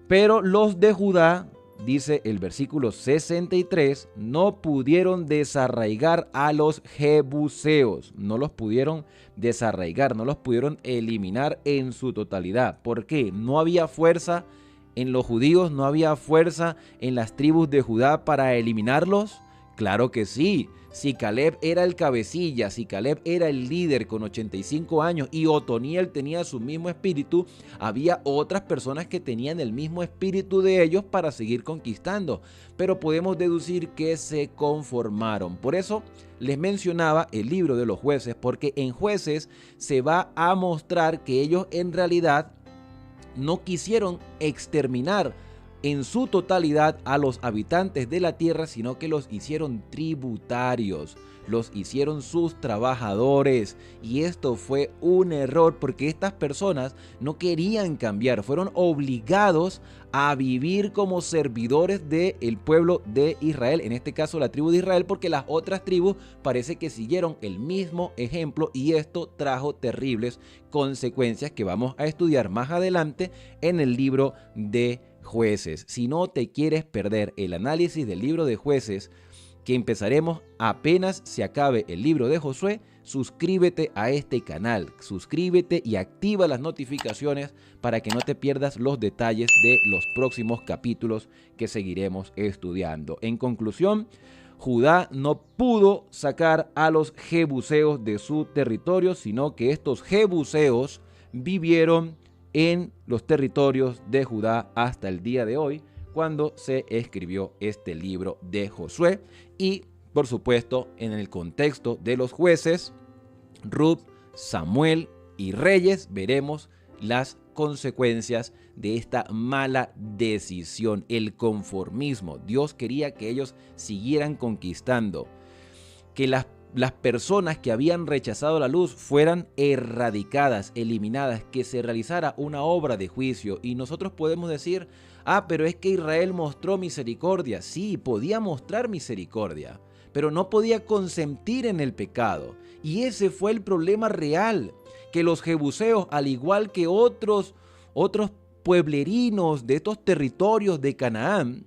Pero los de Judá, dice el versículo 63, no pudieron desarraigar a los jebuseos. No los pudieron desarraigar, no los pudieron eliminar en su totalidad. ¿Por qué? No había fuerza en los judíos, no había fuerza en las tribus de Judá para eliminarlos. Claro que sí. Si Caleb era el cabecilla, si Caleb era el líder con 85 años y Otoniel tenía su mismo espíritu, había otras personas que tenían el mismo espíritu de ellos para seguir conquistando. Pero podemos deducir que se conformaron. Por eso les mencionaba el libro de los jueces, porque en jueces se va a mostrar que ellos en realidad no quisieron exterminar en su totalidad a los habitantes de la tierra, sino que los hicieron tributarios, los hicieron sus trabajadores. Y esto fue un error porque estas personas no querían cambiar, fueron obligados a vivir como servidores del pueblo de Israel, en este caso la tribu de Israel, porque las otras tribus parece que siguieron el mismo ejemplo y esto trajo terribles consecuencias que vamos a estudiar más adelante en el libro de Jueces. Si no te quieres perder el análisis del libro de Jueces, que empezaremos apenas se acabe el libro de Josué, suscríbete a este canal, suscríbete y activa las notificaciones para que no te pierdas los detalles de los próximos capítulos que seguiremos estudiando. En conclusión, Judá no pudo sacar a los jebuseos de su territorio, sino que estos jebuseos vivieron en los territorios de Judá hasta el día de hoy, cuando se escribió este libro de Josué. Y, por supuesto, en el contexto de los jueces, Rut, Samuel y Reyes, veremos las consecuencias de esta mala decisión, el conformismo. Dios quería que ellos siguieran conquistando, que las personas que habían rechazado la luz fueran erradicadas, eliminadas, que se realizara una obra de juicio. Y nosotros podemos decir, pero es que Israel mostró misericordia. Sí, podía mostrar misericordia, pero no podía consentir en el pecado. Y ese fue el problema real, que los jebuseos, al igual que otros pueblerinos de estos territorios de Canaán,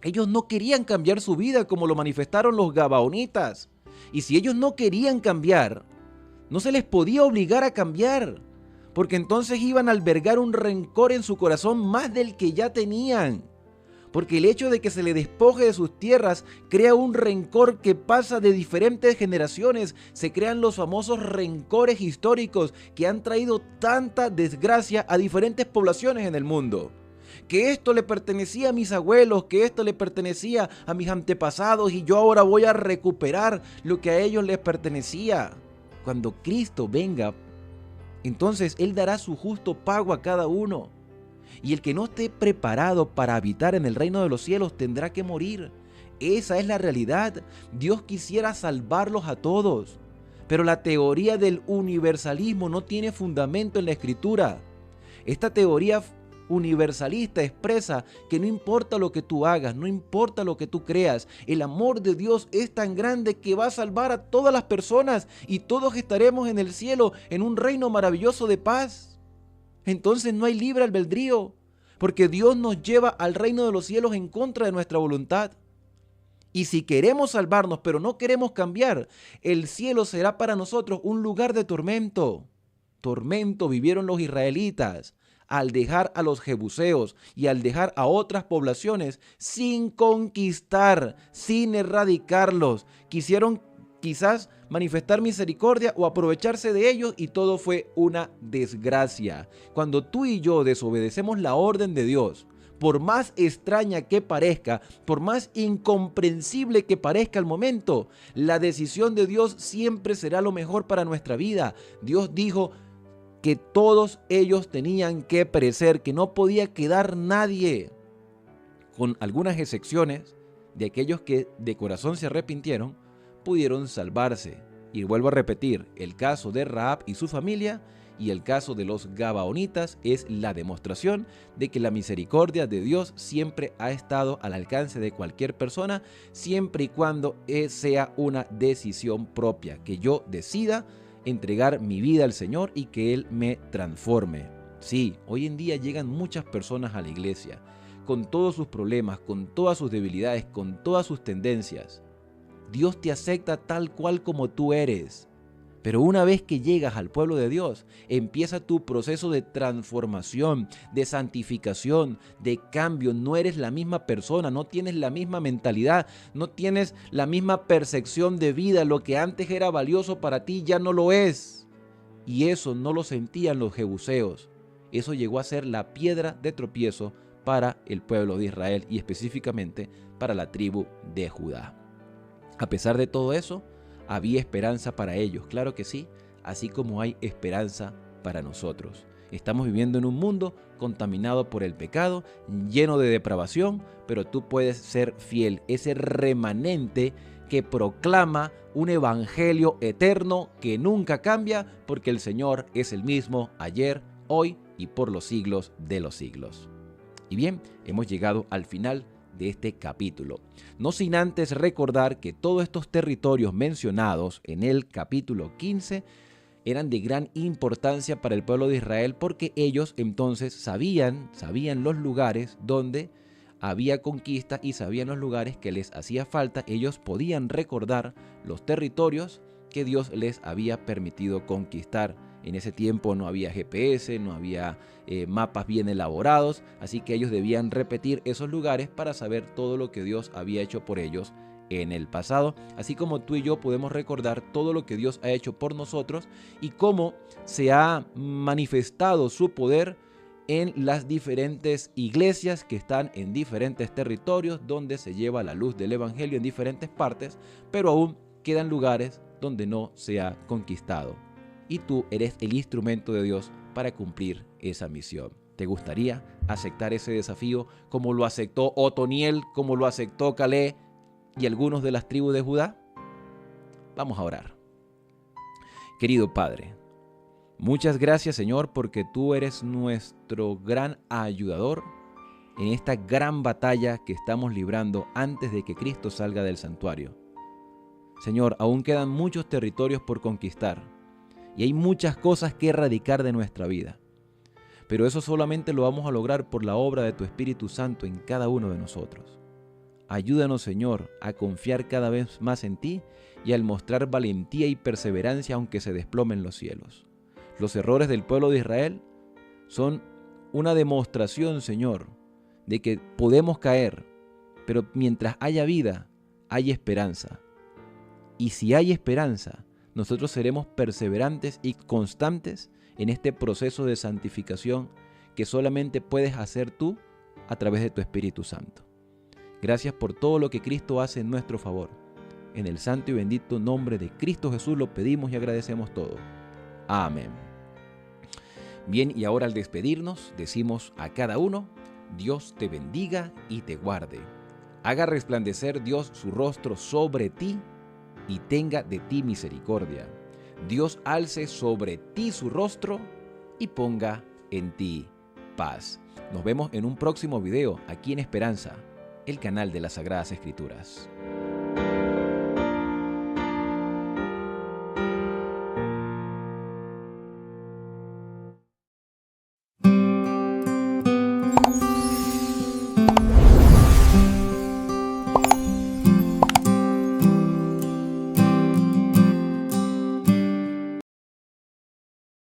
ellos no querían cambiar su vida como lo manifestaron los gabaonitas. Y si ellos no querían cambiar, no se les podía obligar a cambiar, porque entonces iban a albergar un rencor en su corazón más del que ya tenían. Porque el hecho de que se le despoje de sus tierras crea un rencor que pasa de diferentes generaciones. Se crean los famosos rencores históricos que han traído tanta desgracia a diferentes poblaciones en el mundo. Que esto le pertenecía a mis abuelos, que esto le pertenecía a mis antepasados y yo ahora voy a recuperar lo que a ellos les pertenecía. Cuando Cristo venga, entonces Él dará su justo pago a cada uno. Y el que no esté preparado para habitar en el reino de los cielos tendrá que morir. Esa es la realidad. Dios quisiera salvarlos a todos, pero la teoría del universalismo no tiene fundamento en la Escritura. Esta teoría universalista expresa que no importa lo que tú hagas, no importa lo que tú creas, el amor de Dios es tan grande que va a salvar a todas las personas y todos estaremos en el cielo en un reino maravilloso de paz. Entonces no hay libre albedrío, porque Dios nos lleva al reino de los cielos en contra de nuestra voluntad. Y si queremos salvarnos pero no queremos cambiar, el cielo será para nosotros un lugar de tormento. Tormento vivieron los israelitas al dejar a los jebuseos y al dejar a otras poblaciones sin conquistar, sin erradicarlos. Quisieron quizás manifestar misericordia o aprovecharse de ellos y todo fue una desgracia. Cuando tú y yo desobedecemos la orden de Dios, por más extraña que parezca, por más incomprensible que parezca al momento, la decisión de Dios siempre será lo mejor para nuestra vida. Dios dijo que todos ellos tenían que perecer, que no podía quedar nadie, con algunas excepciones de aquellos que de corazón se arrepintieron, pudieron salvarse. Y vuelvo a repetir, el caso de Rahab y su familia y el caso de los gabaonitas es la demostración de que la misericordia de Dios siempre ha estado al alcance de cualquier persona, siempre y cuando sea una decisión propia, que yo decida entregar mi vida al Señor y que Él me transforme. Sí, hoy en día llegan muchas personas a la iglesia, con todos sus problemas, con todas sus debilidades, con todas sus tendencias. Dios te acepta tal cual como tú eres. Pero una vez que llegas al pueblo de Dios, empieza tu proceso de transformación, de santificación, de cambio. No eres la misma persona, no tienes la misma mentalidad, no tienes la misma percepción de vida. Lo que antes era valioso para ti ya no lo es. Y eso no lo sentían los jebuseos. Eso llegó a ser la piedra de tropiezo para el pueblo de Israel y específicamente para la tribu de Judá. A pesar de todo eso, había esperanza para ellos, claro que sí, así como hay esperanza para nosotros. Estamos viviendo en un mundo contaminado por el pecado, lleno de depravación, pero tú puedes ser fiel, ese remanente que proclama un evangelio eterno que nunca cambia, porque el Señor es el mismo ayer, hoy y por los siglos de los siglos. Y bien, hemos llegado al final de este capítulo, no sin antes recordar que todos estos territorios mencionados en el capítulo 15 eran de gran importancia para el pueblo de Israel porque ellos entonces sabían los lugares donde había conquista y sabían los lugares que les hacía falta. Ellos podían recordar los territorios que Dios les había permitido conquistar. En ese tiempo no había GPS, no había mapas bien elaborados, así que ellos debían repetir esos lugares para saber todo lo que Dios había hecho por ellos en el pasado, así como tú y yo podemos recordar todo lo que Dios ha hecho por nosotros y cómo se ha manifestado su poder en las diferentes iglesias que están en diferentes territorios donde se lleva la luz del evangelio en diferentes partes, pero aún quedan lugares donde no se ha conquistado. Y tú eres el instrumento de Dios para cumplir esa misión. ¿Te gustaría aceptar ese desafío como lo aceptó Otoniel, como lo aceptó Caleb y algunos de las tribus de Judá? Vamos a orar. Querido Padre, muchas gracias, Señor, porque tú eres nuestro gran ayudador en esta gran batalla que estamos librando antes de que Cristo salga del santuario. Señor, aún quedan muchos territorios por conquistar y hay muchas cosas que erradicar de nuestra vida. Pero eso solamente lo vamos a lograr por la obra de tu Espíritu Santo en cada uno de nosotros. Ayúdanos, Señor, a confiar cada vez más en ti y al mostrar valentía y perseverancia aunque se desplomen los cielos. Los errores del pueblo de Israel son una demostración, Señor, de que podemos caer, pero mientras haya vida, hay esperanza. Y si hay esperanza, nosotros seremos perseverantes y constantes en este proceso de santificación que solamente puedes hacer tú a través de tu Espíritu Santo. Gracias por todo lo que Cristo hace en nuestro favor. En el santo y bendito nombre de Cristo Jesús lo pedimos y agradecemos todo. Amén. Bien, y ahora al despedirnos, decimos a cada uno: Dios te bendiga y te guarde. Haga resplandecer Dios su rostro sobre ti y tenga de ti misericordia. Dios alce sobre ti su rostro y ponga en ti paz. Nos vemos en un próximo video aquí en Esperanza, el canal de las Sagradas Escrituras.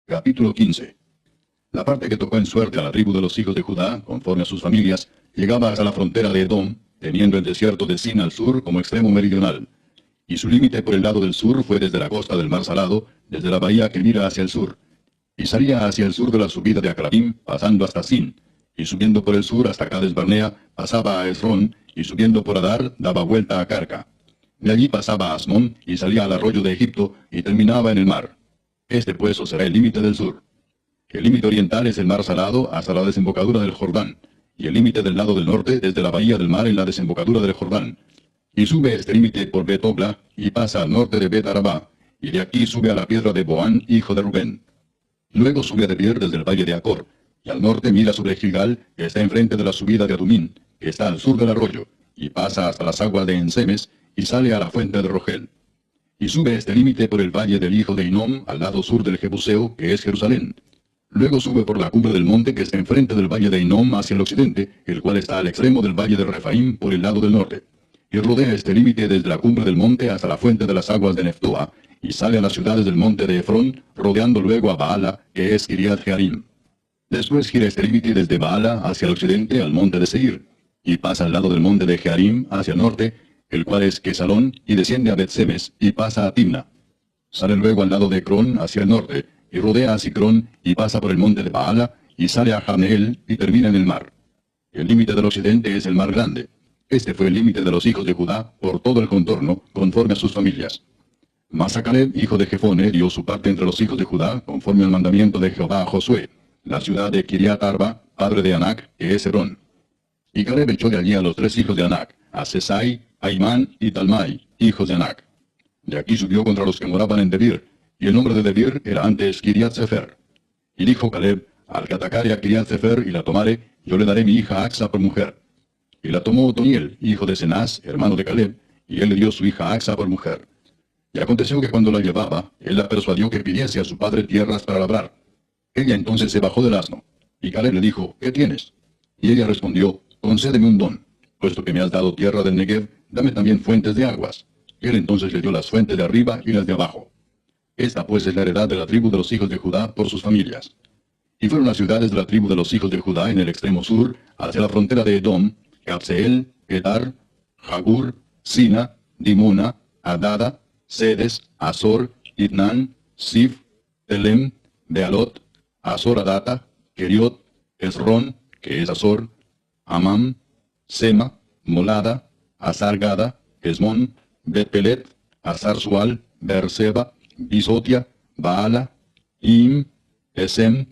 Capítulo 15. La parte que tocó en suerte a la tribu de los hijos de Judá, conforme a sus familias, llegaba hasta la frontera de Edom, teniendo el desierto de Sin al sur como extremo meridional. Y su límite por el lado del sur fue desde la costa del mar Salado, desde la bahía que mira hacia el sur. Y salía hacia el sur de la subida de Acrabim, pasando hasta Sin. Y subiendo por el sur hasta Cades Barnea, pasaba a Esrón, y subiendo por Adar, daba vuelta a Carca. De allí pasaba a Asmón, y salía al arroyo de Egipto, y terminaba en el mar. Este pues os será el límite del sur. El límite oriental es el mar Salado hasta la desembocadura del Jordán, y el límite del lado del norte desde la bahía del mar en la desembocadura del Jordán. Y sube este límite por Bet-Ogla, y pasa al norte de Bet-Arabá, y de aquí sube a la piedra de Boán, hijo de Rubén. Luego sube a Debir desde el valle de Acor, y al norte mira sobre Gilgal, que está enfrente de la subida de Adumín, que está al sur del arroyo, y pasa hasta las aguas de Ensemes, y sale a la fuente de Rogel. Y sube este límite por el valle del hijo de Hinnom, al lado sur del Jebuseo, que es Jerusalén. Luego sube por la cumbre del monte que está enfrente del valle de Hinnom hacia el occidente, el cual está al extremo del valle de Refaim por el lado del norte. Y rodea este límite desde la cumbre del monte hasta la fuente de las aguas de Neftoa, y sale a las ciudades del monte de Efrón, rodeando luego a Baala, que es Kiriat Jearim. Después gira este límite desde Baala hacia el occidente al monte de Seir, y pasa al lado del monte de Jearim hacia el norte, el cual es Quesalón, y desciende a Bet-Semes, y pasa a Timna. Sale luego al lado de Ecrón hacia el norte, y rodea a Sicrón, y pasa por el monte de Baala, y sale a Jamneel, y termina en el mar. El límite del occidente es el mar grande. Este fue el límite de los hijos de Judá por todo el contorno, conforme a sus familias. Mas a Caleb, hijo de Jefone, dio su parte entre los hijos de Judá, conforme al mandamiento de Jehová a Josué, la ciudad de Kiriat Arba, padre de Anac, que es Herón. Y Caleb echó de allí a los 3 hijos de Anac, a Sesai, Aimán y Talmai, hijos de Anac. De aquí subió contra los que moraban en Debir, y el nombre de Debir era antes Kiriat Sefer. Y dijo Caleb: al que atacare a Kiriat Sefer y la tomare, yo le daré mi hija Axa por mujer. Y la tomó Otoniel, hijo de Cenaz, hermano de Caleb, y él le dio su hija Axa por mujer. Y aconteció que cuando la llevaba, él la persuadió que pidiese a su padre tierras para labrar. Ella entonces se bajó del asno, y Caleb le dijo, ¿qué tienes? Y ella respondió, concédeme un don, puesto que me has dado tierra del Negev, dame también fuentes de aguas. Y él entonces le dio las fuentes de arriba y las de abajo. Esta pues es la heredad de la tribu de los hijos de Judá por sus familias. Y fueron las ciudades de la tribu de los hijos de Judá en el extremo sur, hacia la frontera de Edom, Cabseel, Edar, Jagur, Sina, Dimona, Adada, Sedes, Azor, Itnan, Sif, Telem, Bealot, Azor Adata, Keriot, Esrón, que es Azor, Amam, Sema, Molada, Azar Gada, Esmón, Bet-Pelet, Azar Sual, Beerseba, Bisotia, Baala, Im, Esem,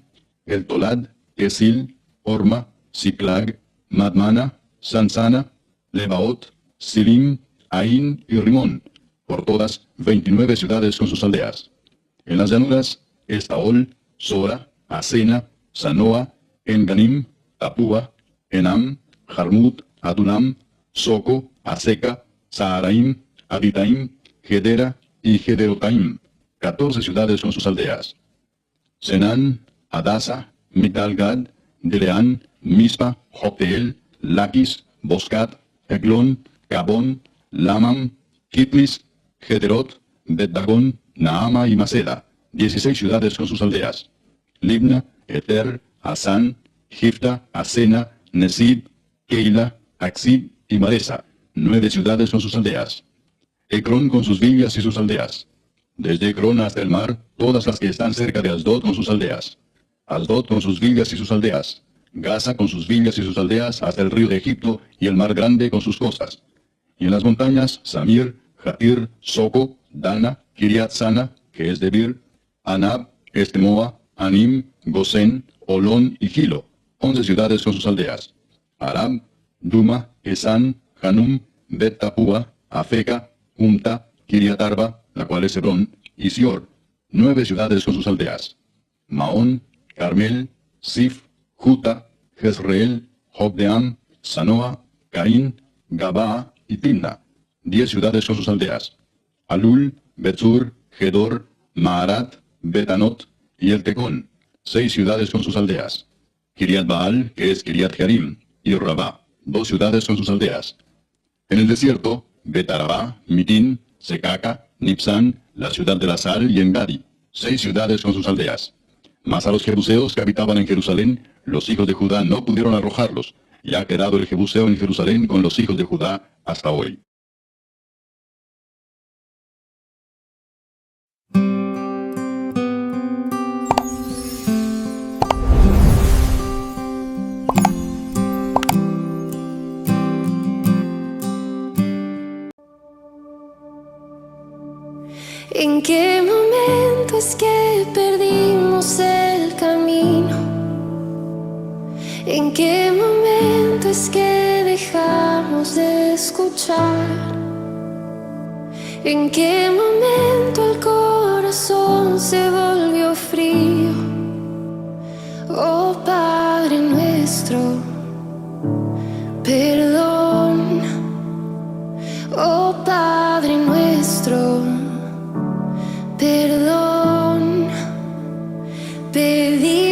El Tolad, Esil, Orma, Siklag, Madmana, Sansana, Lebaot, Silim, Ain y Rimón, por todas 29 ciudades con sus aldeas. En las llanuras, Estaol, Sora, Asena, Sanoa, Enganim, Tapúa, Enam, Jarmut, Adulam, Soco, Aseca, Saharaim, Aditaim, Gedera y Gederotaim, 14 ciudades con sus aldeas. Senán, Adasa, Migdalgad, Deleán, Mispa, Jocteel, Laquis, Boscat, Eglón, Gabón, Lamam, Kitlis, Gederot, Bet-Dagón, Naama y Maceda, 16 ciudades con sus aldeas. Libna, Eter, Asán, Gifta, Asena, Nesib, Keila, Axib y Maresa, 9 ciudades con sus aldeas. Ecrón con sus villas y sus aldeas. Desde Ecrón hasta el mar, todas las que están cerca de Asdod con sus aldeas. Asdod con sus villas y sus aldeas. Gaza con sus villas y sus aldeas hasta el río de Egipto y el mar grande con sus costas. Y en las montañas, Samir, Jatir, Soco, Dana, Kiriat Sana, que es Debir, Anab, Estemoa, Anim, Gosén, Olón y Gilo, 11 ciudades con sus aldeas. Arab, Duma, Esán, Hanum, Bet-Tapúa, Afeca, Umta, Kiriat Arba, la cual es Hebrón, y Sior, 9 ciudades con sus aldeas. Maón, Carmel, Sif, Juta, Jezreel, Jokdeam, Sanoa, Caín, Gabaa y Timna, 10 ciudades con sus aldeas. Alul, Betzur, Gedor, Maarat, Betanot y El Tecón, 6 ciudades con sus aldeas. Kiriat Baal, que es Kiriat Jearim, y Rabá, 2 ciudades con sus aldeas. En el desierto, Betarabá, Mitín, Secaca, Nipsán, la ciudad de la sal y Engadi, 6 ciudades con sus aldeas. Mas a los jebuseos que habitaban en Jerusalén, los hijos de Judá no pudieron arrojarlos, y ha quedado el jebuseo en Jerusalén con los hijos de Judá hasta hoy. ¿En qué momento es que perdimos el camino? ¿En qué momento es que dejamos de escuchar? ¿En qué momento el corazón se volvió frío? Oh Padre nuestro, perdón. Oh Padre nuestro, perdón, pedí